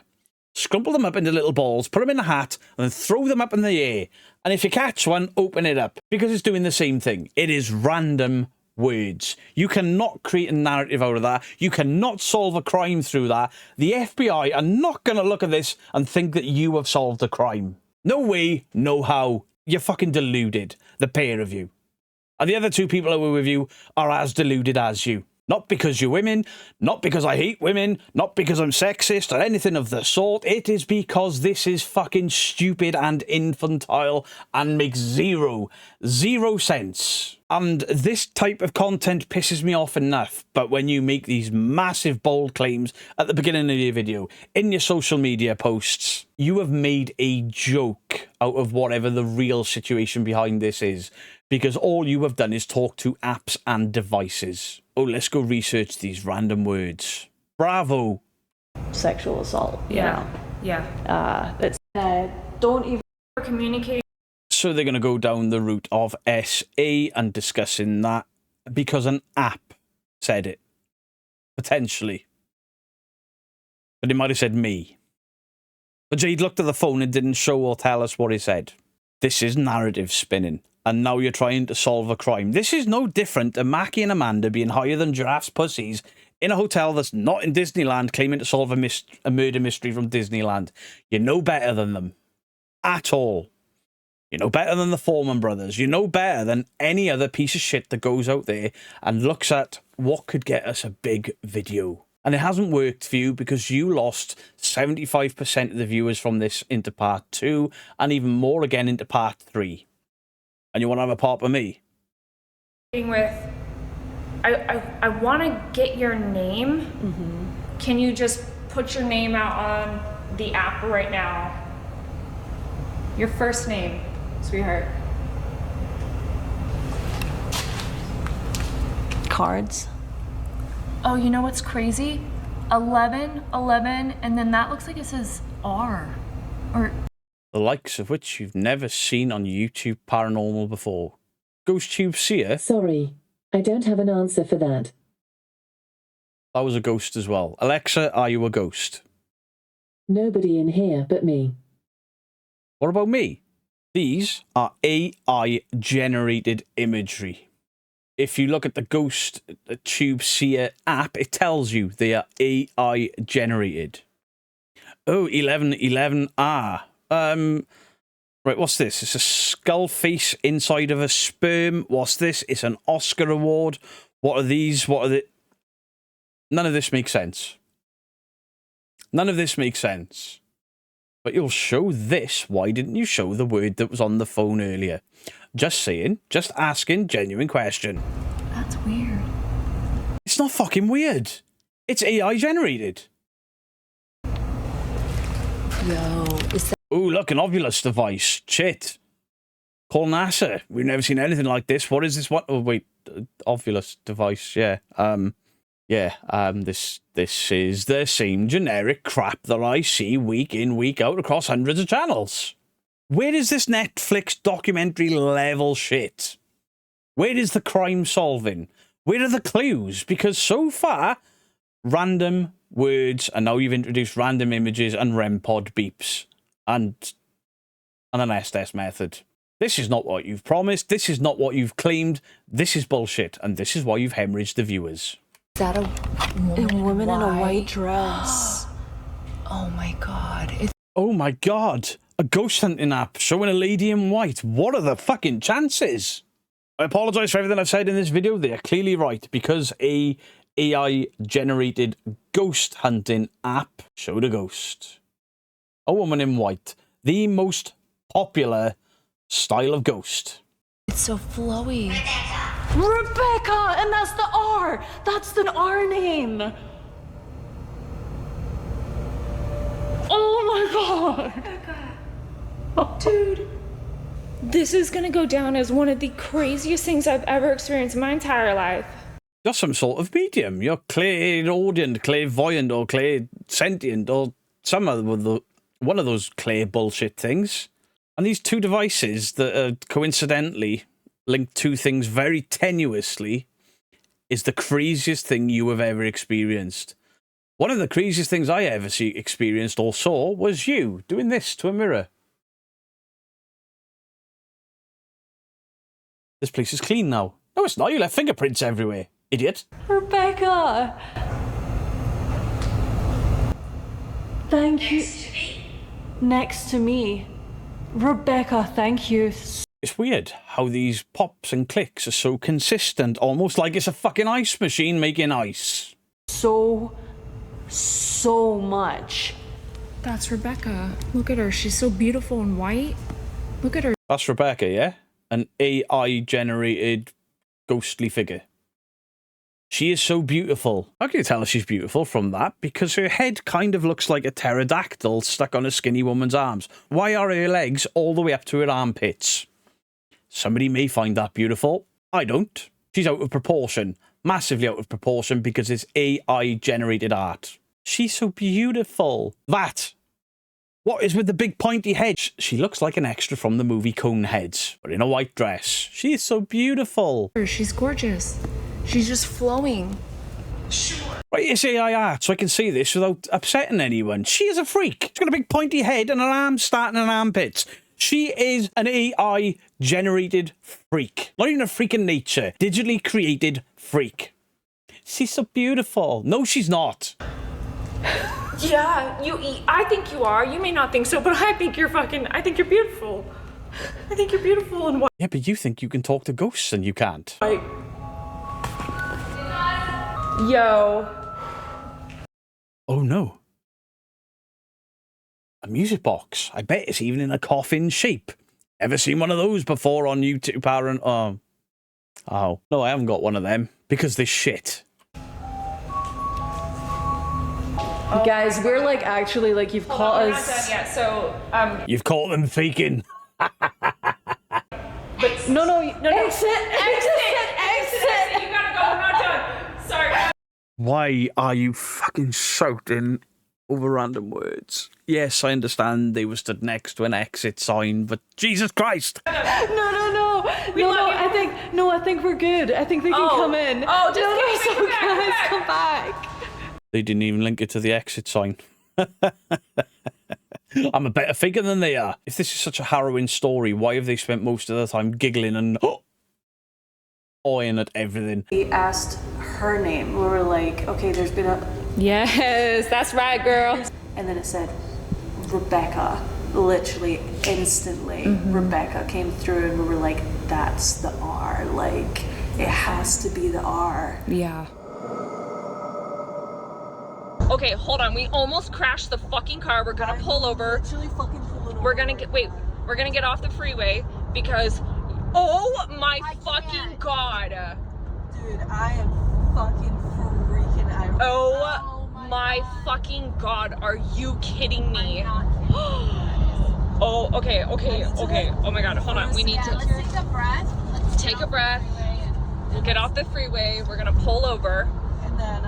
scrumple them up into little balls, put them in a hat, and then throw them up in the air. And if you catch one, open it up, because it's doing the same thing. It is random words. You cannot create a narrative out of that. You cannot solve a crime through that. The FBI are not going to look at this and think that you have solved a crime. No way, no how. You're fucking deluded, the pair of you. And the other 2 people who were with you are as deluded as you. Not because you're women, not because I hate women, not because I'm sexist or anything of the sort. It is because this is fucking stupid and infantile and makes zero sense. And this type of content pisses me off enough, but when you make these massive bold claims at the beginning of your video, in your social media posts, you have made a joke out of whatever the real situation behind this is, because all you have done is talk to apps and devices. Oh, let's go research these random words. Bravo. Sexual assault. Yeah. It's don't even Communicate. So they're going to go down the route of SA and discussing that because an app said it. Potentially. But it might have said me. But Jade looked at the phone and didn't show or tell us what he said. This is narrative spinning. And now you're trying to solve a crime. This is no different to Mackie and Amanda being higher than giraffes' pussies in a hotel that's not in Disneyland, claiming to solve a murder mystery from Disneyland. You're no better than them. At all. You're no better than the Foreman brothers. You're no better than any other piece of shit that goes out there and looks at what could get us a big video. And it hasn't worked for you because you lost 75% of the viewers from this into part 2 and even more again into part 3. And you want to have a part with me? With, I want to get your name. Mm-hmm. Can you just put your name out on the app right now? Your first name, sweetheart. Cards. Oh, you know what's crazy? 11, and then that looks like it says R. Or The likes of which you've never seen on YouTube Paranormal before. GhostTube Seer? Sorry, I don't have an answer for that. That was a ghost as well. Alexa, are you a ghost? Nobody in here but me. What about me? These are AI-generated imagery. If you look at the GhostTube Seer app, it tells you they are AI-generated. Oh, 1111R. Right, what's this? It's a skull face inside of a sperm. What's this? It's an Oscar award. What are these? What are the... None of this makes sense. None of this makes sense. But you'll show this. Why didn't you show the word that was on the phone earlier? Just saying. Just asking. Genuine question. that's weird. It's not fucking weird. It's AI generated. Yo, is that... Ooh, look, an Ovilus device. Shit. Call NASA. We've never seen anything like this. What is this? What? Oh, wait. Ovilus device. Yeah. This is the same generic crap that I see week in, week out across hundreds of channels. Where is this Netflix documentary level shit? Where is the crime solving? Where are the clues? Because so far, random words, and now you've introduced random images and REM pod beeps and an Estes method. This is not what you've promised. This is not what you've claimed. This is bullshit, and this is why you've hemorrhaged the viewers. Is that a woman in a white dress? Oh my god. Oh my god, a ghost hunting app showing a lady in white. What are the fucking chances? I apologise for everything I've said in this video. They are clearly right, because a AI-generated ghost hunting app showed a ghost. A woman in white. The most popular style of ghost. It's so flowy. Rebecca, and that's the R. That's the R name. Oh my god. Dude, this is gonna go down as one of the craziest things I've ever experienced in my entire life. You're some sort of medium. You're clairaudient, clairvoyant, or clairsentient, or one of those clair bullshit things. And these two devices that are coincidentally linked to things very tenuously is the craziest thing you have ever experienced. One of the craziest things I ever experienced or saw was you doing this to a mirror. This place is clean now. No, it's not. You left fingerprints everywhere, idiot. Rebecca. Thank you. Next to me. Rebecca, thank you It's weird how these pops and clicks are so consistent, almost like it's a fucking ice machine making ice. So much. That's Rebecca. Look at her. She's so beautiful and white. Look at her. That's Rebecca, yeah? An AI-generated ghostly figure. She is so beautiful. How can you tell she's beautiful from that? Because her head kind of looks like a pterodactyl stuck on a skinny woman's arms. Why are her legs all the way up to her armpits? Somebody may find that beautiful. I don't. She's out of proportion. Massively out of proportion because it's AI-generated art. She's so beautiful. That. What is with the big pointy head? She looks like an extra from the movie Coneheads, but in a white dress. She is so beautiful. She's gorgeous. She's just flowing. Right, it's AI art, so I can see this without upsetting anyone. She is a freak. She's got a big pointy head and an arm starting in armpits. She is an AI-generated freak. Not even a freak in nature. Digitally created freak. She's so beautiful. No, she's not. Yeah, I think you are. You may not think so, but I think you're beautiful. I think you're beautiful and what? Yeah, but you think you can talk to ghosts and you can't. Yo. Oh no. A music box. I bet it's even in a coffin shape. Ever seen one of those before on YouTube? Oh. No, I haven't got one of them. Because they're shit. Guys, we're like actually like you've caught We're us. not done yet, so You've caught them faking. No. exit. You gotta go. We're not done. Sorry. Why are you fucking shouting over random words? Yes, I understand they were stood next to an exit sign, but Jesus Christ! No. I think we're good. I think they can come in. Oh, just no, guys, come back. They didn't even link it to the exit sign. I'm a better faker than they are. If this is such a harrowing story, why have they spent most of the time giggling and awing at everything? We asked her name. We were like, okay, there's been a... Yes, that's right, girl. And then it said Rebecca. Literally, instantly, Rebecca came through and we were like, that's the R. Like, it has to be the R. Yeah. Okay, hold on. We almost crashed the fucking car. We're gonna pull over. Literally fucking pull it over. We're gonna get off the freeway because, oh my fucking god. Dude, I am fucking freaking out. Oh my fucking god. Are you kidding me? Oh, okay. Oh my god, hold on. We need to take a breath. We'll get off the freeway. We're gonna pull over. And then,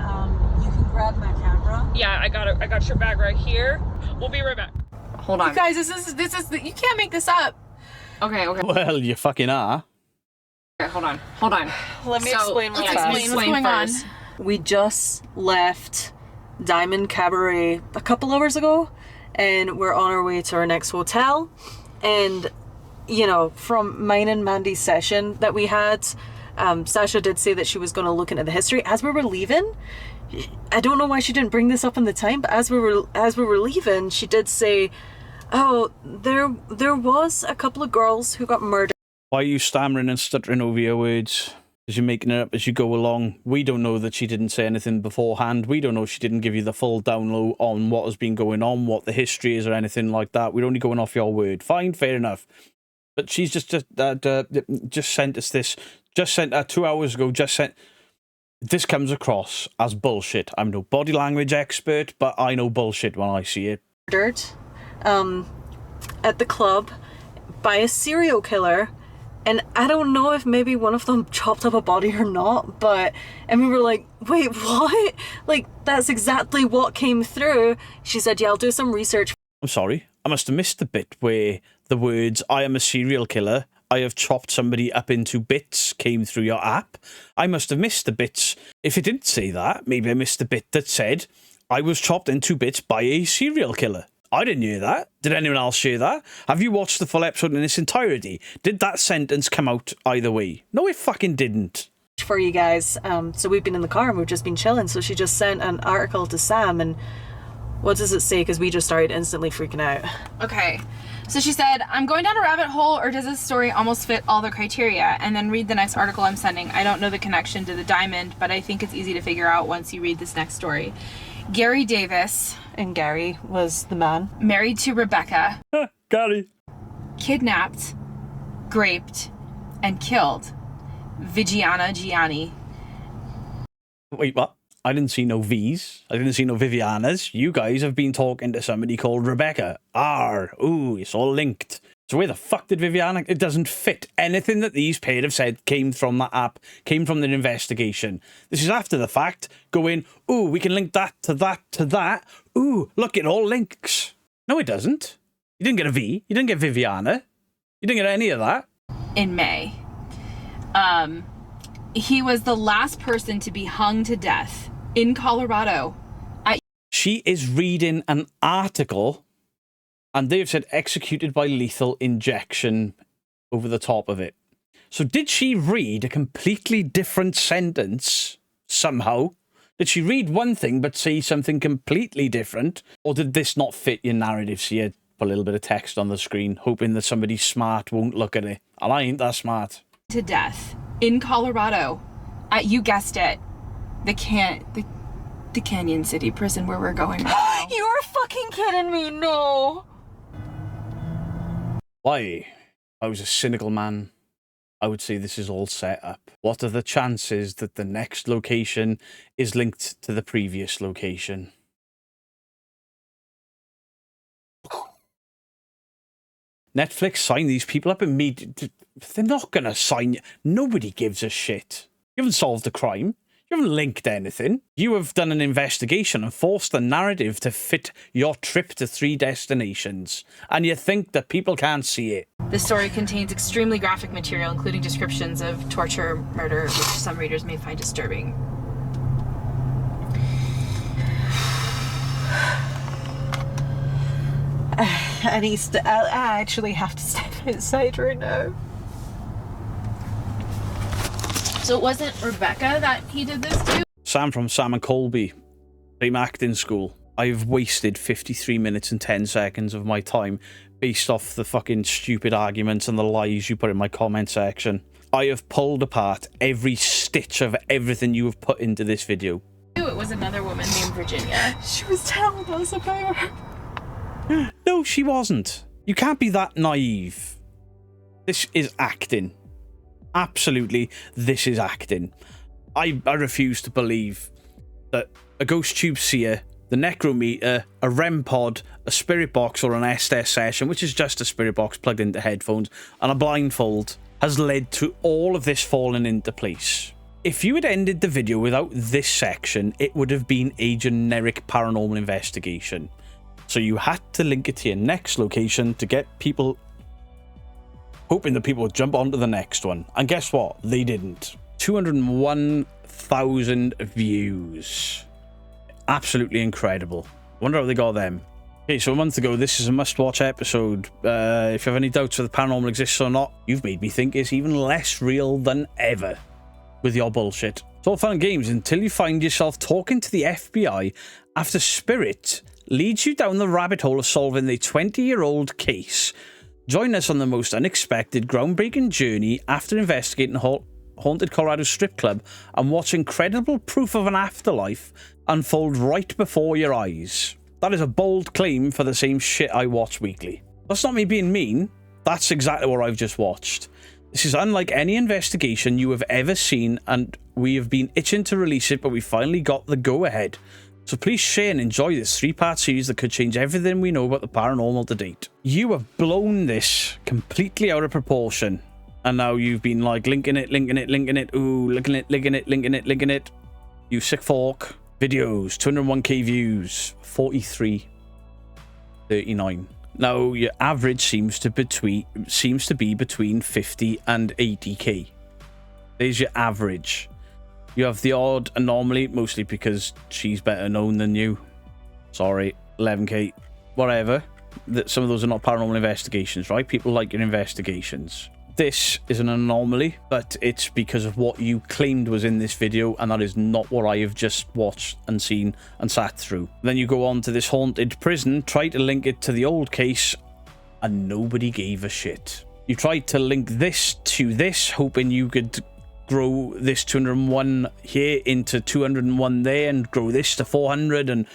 you can grab my camera. Yeah, I got it. I got your bag right here. We'll be right back. Hold on. You guys, this is you can't make this up. Okay. Well, you fucking are. Okay, hold on. Let me explain Let's what's explain what's going on. We just left Diamond Cabaret a couple hours ago, and we're on our way to our next hotel. And, you know, from mine and Mandy's session that we had, Sasha did say that she was going to look into the history. As we were leaving, I don't know why she didn't bring this up in the time, but as we were leaving, she did say, oh, there was a couple of girls who got murdered. Why are you stammering and stuttering over your words? Because you're making it up as you go along. We don't know that she didn't say anything beforehand. We don't know she didn't give you the full download on what has been going on, what the history is or anything like that. We're only going off your word. Fine, fair enough. But she's just sent us this. Just sent 2 hours ago. This comes across as bullshit. I'm no body language expert, but I know bullshit when I see it. Murdered, at the club by a serial killer. And I don't know if maybe one of them chopped up a body or not, and we were like, wait, what? Like, that's exactly what came through. She said, yeah, I'll do some research. I'm sorry. I must have missed the bit where the words, I am a serial killer, I have chopped somebody up into bits, came through your app. I must have missed the bits. If it didn't say that, maybe I missed the bit that said, I was chopped into bits by a serial killer. I didn't hear that. Did anyone else hear that? Have you watched the full episode in its entirety? Did that sentence come out either way? No, it fucking didn't. For you guys. So we've been in the car and we've just been chilling. So she just sent an article to Sam, and what does it say? Because we just started instantly freaking out. Okay, So she said, I'm going down a rabbit hole, or does this story almost fit all the criteria? And then read the next article I'm sending. I don't know the connection to the diamond, but I think it's easy to figure out once you read this next story. Gary Davis. And Gary was the man. Married to Rebecca. Gary. Kidnapped, raped, and killed. Vigiana Gianni. Wait, what? I didn't see no V's. I didn't see no Vivianas. You guys have been talking to somebody called Rebecca. Ooh, it's all linked. So where the fuck did Viviana? It doesn't fit. Anything that these paid have said came from that app, came from the investigation. This is after the fact, going, ooh, we can link that to that to that. Ooh, look, it all links. No, it doesn't. You didn't get a V. You didn't get Viviana. You didn't get any of that. In May. He was the last person to be hung to death in Colorado. She is reading an article and they've said executed by lethal injection over the top of it. So did she read a completely different sentence somehow? Did she read one thing but say something completely different? Or did this not fit your narrative? So you put a little bit of text on the screen, hoping that somebody smart won't look at it. And I ain't that smart. To death in Colorado. You guessed it. The Canyon City prison where we're going right now. You're fucking kidding me, no. Why? I was a cynical man. I would say this is all set up. What are the chances that the next location is linked to the previous location? Netflix signed these people up immediately. They're not going to sign you. Nobody gives a shit. You haven't solved a crime. You haven't linked anything. You have done an investigation and forced the narrative to fit your trip to 3 destinations. And you think that people can't see it. The story contains extremely graphic material, including descriptions of torture, murder, which some readers may find disturbing. I actually have to step outside right now. So it wasn't Rebecca that he did this to? Sam from Sam and Colby, same acting school. I've wasted 53 minutes and 10 seconds of my time based off the fucking stupid arguments and the lies you put in my comment section. I have pulled apart every stitch of everything you have put into this video. It was another woman named Virginia. She was telling us about her. No, she wasn't. You can't be that naive. This is acting. Absolutely, this is acting. I refuse to believe that a ghost tube seer, the necrometer, a REM pod, a spirit box, or an Estes session, which is just a spirit box plugged into headphones, and a blindfold, has led to all of this falling into place. If you had ended the video without this section, it would have been a generic paranormal investigation. So you had to link it to your next location to get people, hoping that people would jump onto the next one. And guess what? They didn't. 201,000 views. Absolutely incredible. Wonder how they got them. Okay, so a month ago, this is a must-watch episode. If you have any doubts whether paranormal exists or not, you've made me think it's even less real than ever with your bullshit. It's all fun and games until you find yourself talking to the FBI after Spirit leads you down the rabbit hole of solving the 20-year-old case. Join us on the most unexpected, groundbreaking journey after investigating haunted Colorado strip club and watch incredible proof of an afterlife unfold right before your eyes. That is a bold claim for the same shit I watch weekly. That's not me being mean. That's exactly what I've just watched. This is unlike any investigation you have ever seen, and we have been itching to release it, but we finally got the go-ahead. So please share and enjoy this 3-part series that could change everything we know about the paranormal to date. You have blown this completely out of proportion. And now you've been like linking it, ooh, linking it. You sick fork. Videos, 201k views, 43.39. Now your average seems to be between 50 and 80k. There's your average. You have the odd anomaly, mostly because she's better known than you. Sorry, 11k, whatever. Some of those are not paranormal investigations, right? People like your investigations. This is an anomaly, but it's because of what you claimed was in this video, and that is not what I have just watched and seen and sat through. Then you go on to this haunted prison, try to link it to the old case, and nobody gave a shit. You tried to link this to this, hoping you could grow this 201 here into 201 there and grow this to 400 and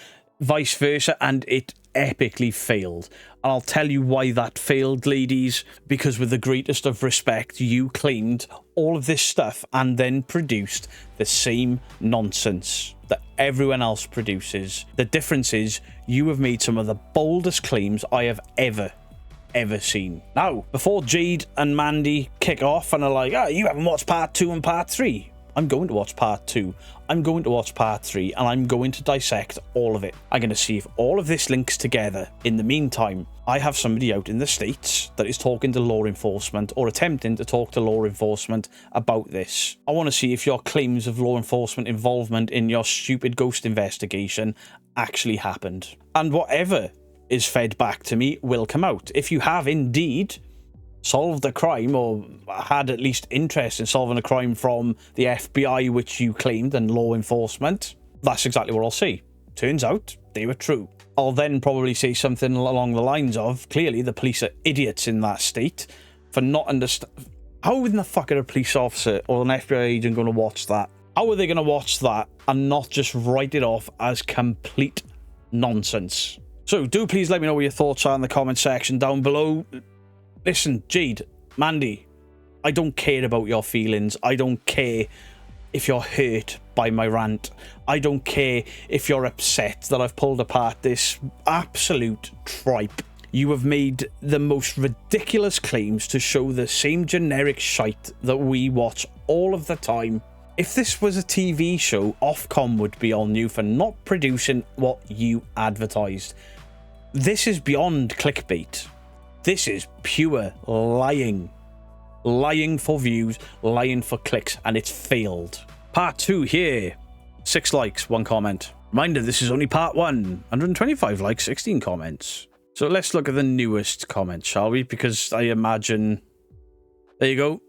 vice versa, and it epically failed. And I'll tell you why that failed, ladies, because with the greatest of respect, you claimed all of this stuff and then produced the same nonsense that everyone else produces. The difference is you have made some of the boldest claims I have ever seen. Now, before Jade and Mandy kick off and are like, oh, you haven't watched part 2 and part 3. I'm going to watch part 2. I'm going to watch part 3, and I'm going to dissect all of it. I'm going to see if all of this links together. In the meantime, I have somebody out in the States that is talking to law enforcement or attempting to talk to law enforcement about this. I want to see if your claims of law enforcement involvement in your stupid ghost investigation actually happened. And whatever is fed back to me will come out. If you have indeed solved a crime or had at least interest in solving a crime from the FBI, which you claimed, and law enforcement, that's exactly what I'll say. Turns out they were true. I'll then probably say something along the lines of, clearly the police are idiots in that state for not understand. How in the fuck are a police officer or an FBI agent going to watch that? How are they going to watch that and not just write it off as complete nonsense? So do please let me know what your thoughts are in the comment section down below. Listen, Jade, Mandy, I don't care about your feelings. I don't care if you're hurt by my rant. I don't care if you're upset that I've pulled apart this absolute tripe. You have made the most ridiculous claims to show the same generic shite that we watch all of the time. If this was a TV show, Ofcom would be on you for not producing what you advertised. This is beyond clickbait. This is pure lying. Lying for views, lying for clicks, and it's failed. Part 2 here. 6 likes, 1 comment. Reminder, this is only part 1. 125 likes, 16 comments. So let's look at the newest comment, shall we? Because I imagine... There you go.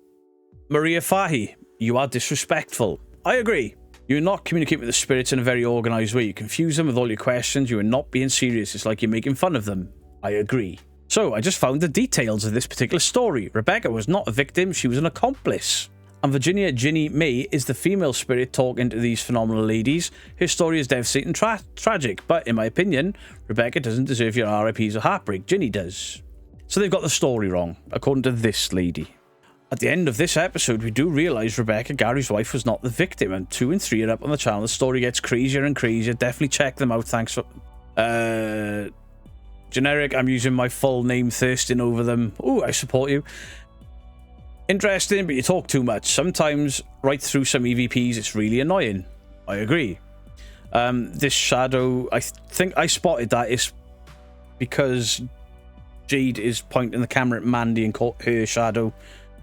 Maria Fahy, you are disrespectful. I agree. You're not communicating with the spirits in a very organised way. You confuse them with all your questions. You are not being serious. It's like you're making fun of them. I agree. So, I just found the details of this particular story. Rebecca was not a victim, she was an accomplice. And Virginia Ginny May is the female spirit talking to these phenomenal ladies. Her story is devastating and tragic, but in my opinion, Rebecca doesn't deserve your RIPs or heartbreak. Ginny does. So they've got the story wrong, according to this lady. At the end of this episode, we do realise Rebecca, Gary's wife, was not the victim, and 2 and 3 are up on the channel. The story gets crazier and crazier. Definitely check them out. Thanks for... Generic, I'm using my full name, thirsting over them. Oh, I support you. Interesting, but you talk too much. Sometimes, right through some EVPs, it's really annoying. I agree. This shadow, I think I spotted that is because Jade is pointing the camera at Mandy and caught her shadow.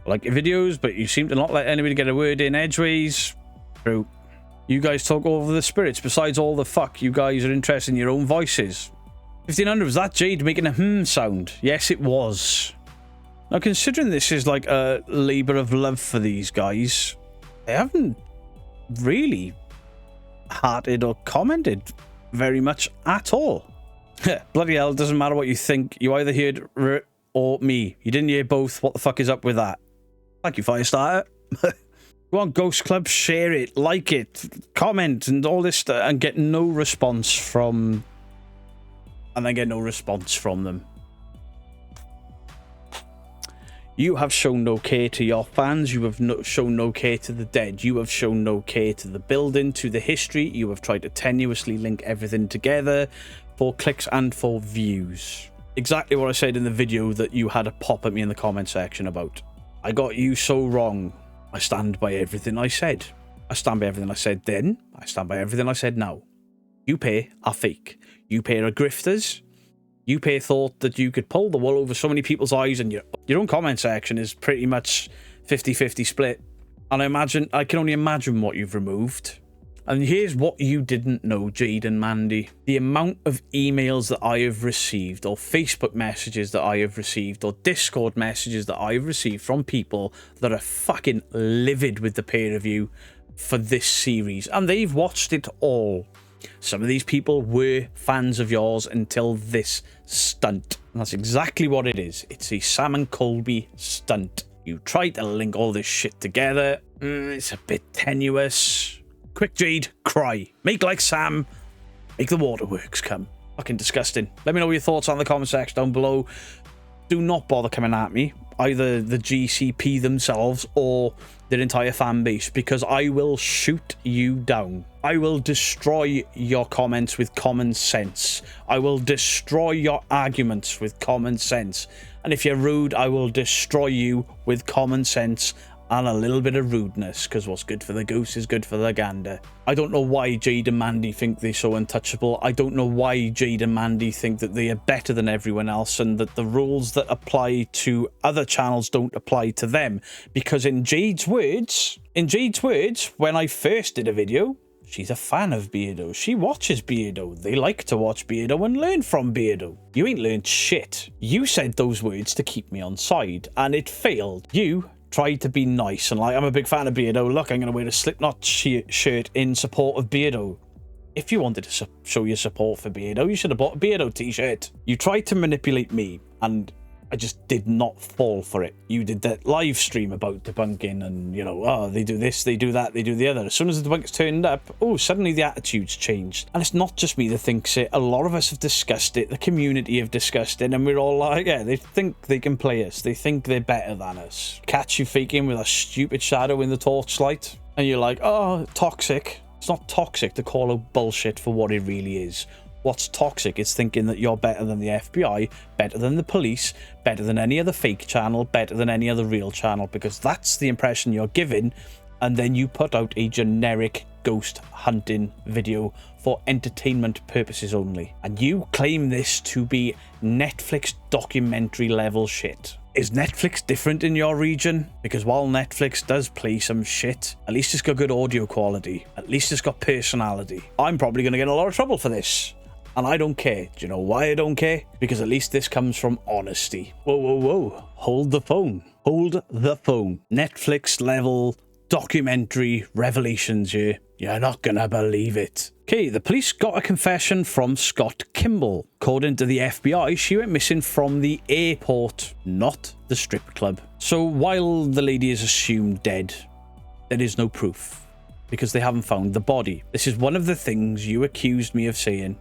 I like your videos, but you seem to not let anybody get a word in edgeways. True. You guys talk over the spirits. Besides all the fuck, you guys are interested in your own voices. 1500, was that Jade making a sound? Yes, it was. Now, considering this is like a labour of love for these guys, they haven't really hearted or commented very much at all. Bloody hell, it doesn't matter what you think. You either heard R or me. You didn't hear both. What the fuck is up with that? Thank you, Firestarter. Go on, Ghost Club, share it, like it, comment, and all this stuff, and get no response from... And then get no response from them. You have shown no care to your fans. You have shown no care to the dead. You have shown no care to the building, to the history. You have tried to tenuously link everything together for clicks and for views. Exactly what I said in the video that you had a pop at me in the comment section about. I got you so wrong. I stand by everything I said. I stand by everything I said then. I stand by everything I said now. You pair are fake. You pair are grifters. You pair thought that you could pull the wool over so many people's eyes, and your own comment section is pretty much 50-50 split. And I can only imagine what you've removed. And here's what you didn't know, Jade and Mandy. The amount of emails that I have received, or Facebook messages that I have received, or Discord messages that I have received from people that are fucking livid with the pair of you for this series. And they've watched it all. Some of these people were fans of yours until this stunt. And that's exactly what it is. It's a Sam and Colby stunt. You try to link all this shit together. It's a bit tenuous. Quick, Jade, cry. Make like Sam. Make the waterworks come. Fucking disgusting. Let me know your thoughts on the comment section down below. Do not bother coming at me, either the GCP themselves or their entire fan base, because I will shoot you down. I will destroy your comments with common sense. I will destroy your arguments with common sense. And if you're rude, I will destroy you with common sense and a little bit of rudeness, because what's good for the goose is good for the gander. I don't know why Jade and Mandy think they're so untouchable. I don't know why Jade and Mandy think that they are better than everyone else and that the rules that apply to other channels don't apply to them. Because in Jade's words, when I first did a video, she's a fan of Beardo. She watches Beardo. They like to watch Beardo and learn from Beardo. You ain't learned shit. You said those words to keep me on side, and it failed. You tried to be nice and like, I'm a big fan of Beardo. Look, I'm going to wear a Slipknot shirt in support of Beardo. If you wanted to show your support for Beardo, you should have bought a Beardo t-shirt. You tried to manipulate me, and I just did not fall for it. You did that live stream about debunking and, you know, oh, they do this, they do that, they do the other. As soon as the debunkers turned up, oh, suddenly the attitude's changed. And it's not just me that thinks it. A lot of us have discussed it. The community have discussed it. And we're all like, yeah, they think they can play us. They think they're better than us. Catch you faking with a stupid shadow in the torchlight. And you're like, oh, toxic. It's not toxic to call out bullshit for what it really is. What's toxic is thinking that you're better than the FBI, better than the police, better than any other fake channel, better than any other real channel, because that's the impression you're giving, and then you put out a generic ghost hunting video for entertainment purposes only. And you claim this to be Netflix documentary level shit. Is Netflix different in your region? Because while Netflix does play some shit, at least it's got good audio quality. At least it's got personality. I'm probably going to get in a lot of trouble for this. And I don't care. Do you know why I don't care? Because at least this comes from honesty. Whoa, whoa, whoa. Hold the phone. Hold the phone. Netflix level documentary revelations here. You're not gonna believe it. Okay, the police got a confession from Scott Kimball. According to the FBI, she went missing from the airport, not the strip club. So while the lady is assumed dead, there is no proof, because they haven't found the body. This is one of the things you accused me of saying.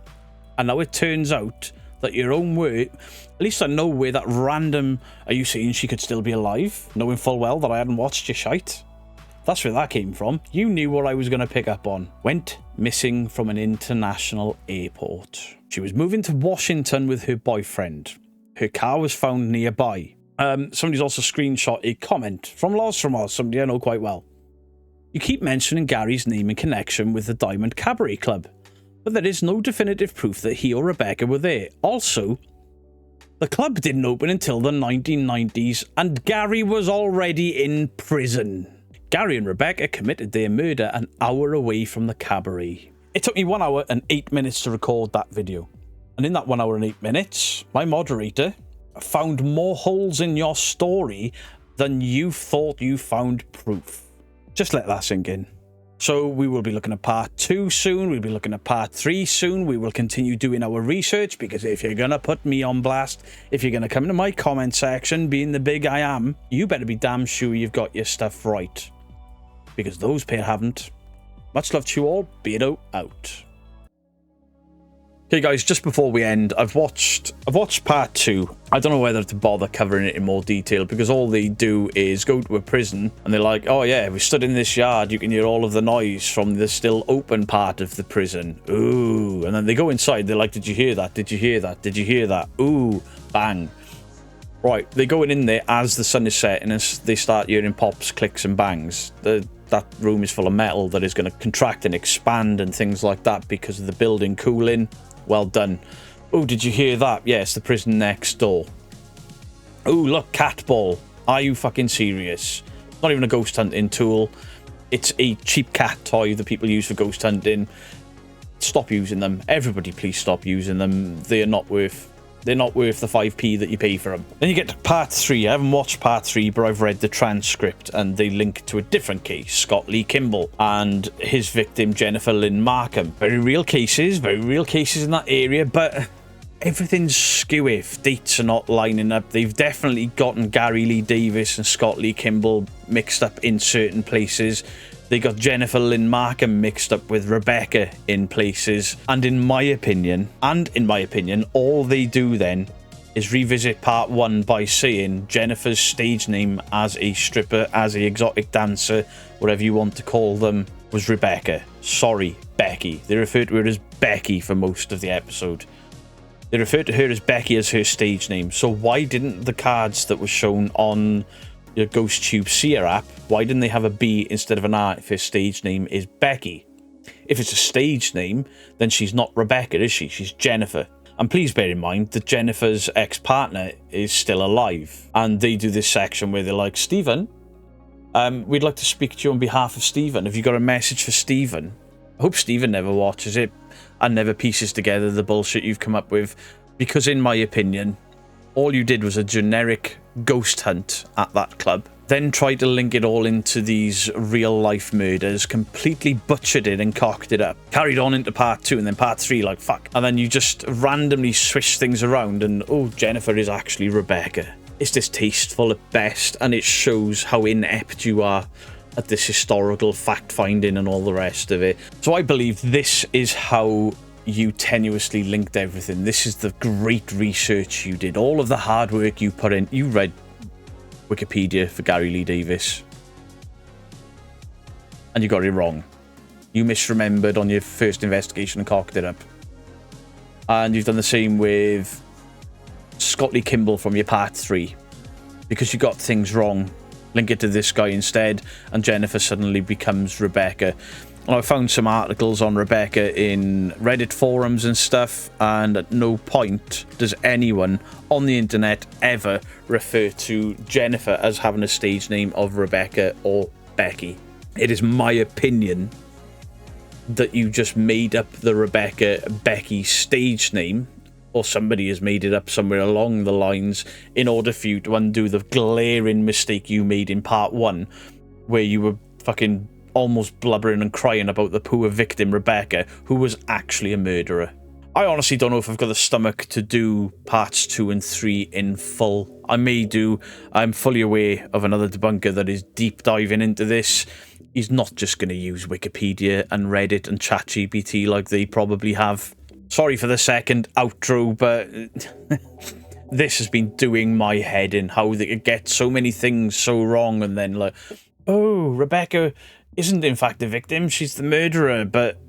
And now it turns out that your own word, at least I know where that random, are you saying she could still be alive? Knowing full well that I hadn't watched your shite? That's where that came from. You knew what I was going to pick up on. Went missing from an international airport. She was moving to Washington with her boyfriend. Her car was found nearby. Somebody's also screenshot a comment from Loz from Oz, somebody I know quite well. You keep mentioning Gary's name in connection with the Diamond Cabaret Club, but there is no definitive proof that he or Rebecca were there. Also, the club didn't open until the 1990s, and Gary was already in prison. Gary and Rebecca committed their murder an hour away from the cabaret. It took me 1 hour and 8 minutes to record that video. And in that 1 hour and 8 minutes, my moderator found more holes in your story than you thought you found proof. Just let that sink in. So we will be looking at part 2 soon. We'll be looking at part 3 soon. We will continue doing our research, because if you're going to put me on blast, if you're going to come into my comment section being the big I am, you better be damn sure you've got your stuff right. Because those pair haven't. Much love to you all. Beardo out. Okay guys, just before we end, I've watched part 2. I don't know whether to bother covering it in more detail, because all they do is go to a prison and they're like, oh yeah, we stood in this yard, you can hear all of the noise from the still open part of the prison. Ooh. And then they go inside, they're like, did you hear that? Did you hear that? Did you hear that? Ooh. Bang. Right, they're going in there as the sun is setting and they start hearing pops, clicks and bangs. That room is full of metal that is going to contract and expand and things like that because of the building cooling. Well done. Oh, did you hear that? Yes, the prison next door. Oh, look, cat ball. Are you fucking serious? Not even a ghost hunting tool. It's a cheap cat toy that people use for ghost hunting. Stop using them. Everybody, please stop using them. They're not worth the 5p that you pay for them. Then you get to part 3. I haven't watched part 3, but I've read the transcript, and they link to a different case, Scott Lee Kimball, and his victim, Jennifer Lynn Markham. Very real cases in that area, but everything's skew if dates are not lining up. They've definitely gotten Gary Lee Davis and Scott Lee Kimball mixed up in certain places. They got Jennifer Lynn Markham mixed up with Rebecca in places. And in my opinion, all they do then is revisit part 1 by saying Jennifer's stage name as a stripper, as a exotic dancer, whatever you want to call them, was Rebecca. Sorry, Becky. They refer to her as Becky for most of the episode. They refer to her as Becky as her stage name. So why didn't the cards that were shown on your Ghost Tube Seer app, why didn't they have a B instead of an R if her stage name is Becky? If it's a stage name, then she's not Rebecca, is she? She's Jennifer. And please bear in mind that Jennifer's ex-partner is still alive. And they do this section where they're like, Stephen, we'd like to speak to you on behalf of Stephen. Have you got a message for Stephen? I hope Stephen never watches it and never pieces together the bullshit you've come up with. Because in my opinion, all you did was a generic ghost hunt at that club. Then tried to link it all into these real-life murders, completely butchered it and cocked it up. Carried on into part 2 and then part 3 like fuck. And then you just randomly swish things around and, oh, Jennifer is actually Rebecca. It's distasteful at best, and it shows how inept you are at this historical fact-finding and all the rest of it. So I believe this is how you tenuously linked everything. This is the great research you did. All of the hard work you put in. You read Wikipedia for Gary Lee Davis. And you got it wrong. You misremembered on your first investigation and cocked it up. And you've done the same with Scott Lee Kimball from your part 3. Because you got things wrong. Link it to this guy instead, and Jennifer suddenly becomes Rebecca. And I found some articles on Rebecca in Reddit forums and stuff, and at no point does anyone on the internet ever refer to Jennifer as having a stage name of Rebecca or Becky. It is my opinion that you just made up the Rebecca Becky stage name, or somebody has made it up somewhere along the lines in order for you to undo the glaring mistake you made in part 1, where you were fucking almost blubbering and crying about the poor victim Rebecca, who was actually a murderer. I honestly don't know if I've got the stomach to do parts 2 and 3 in full. I may do. I'm fully aware of another debunker that is deep diving into this. He's not just going to use Wikipedia and Reddit and ChatGPT like they probably have. Sorry for the second outro, but this has been doing my head in, how they could get so many things so wrong and then like, oh, Rebecca isn't in fact the victim, she's the murderer, but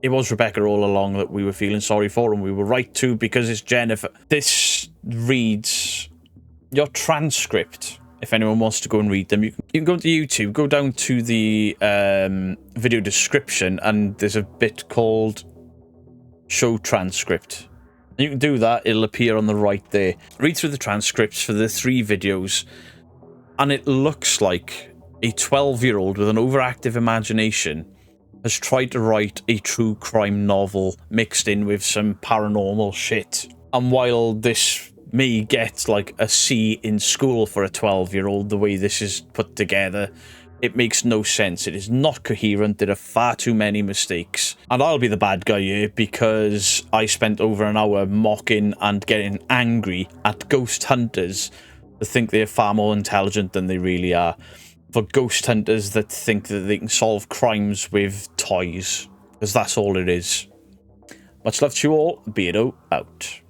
it was Rebecca all along that we were feeling sorry for, and we were right to, because it's Jennifer. This reads your transcript. If anyone wants to go and read them, you can go to YouTube, go down to the video description, and there's a bit called show transcript. And you can do that, it'll appear on the right there. Read through the transcripts for the 3 videos, and it looks like a 12-year-old with an overactive imagination has tried to write a true crime novel mixed in with some paranormal shit. And while this may get like a C in school for a 12-year-old, the way this is put together, it makes no sense. It is not coherent. There are far too many mistakes. And I'll be the bad guy here because I spent over an hour mocking and getting angry at ghost hunters that think they're far more intelligent than they really are. For ghost hunters that think that they can solve crimes with toys. Because that's all it is. Much love to you all. Beardo out.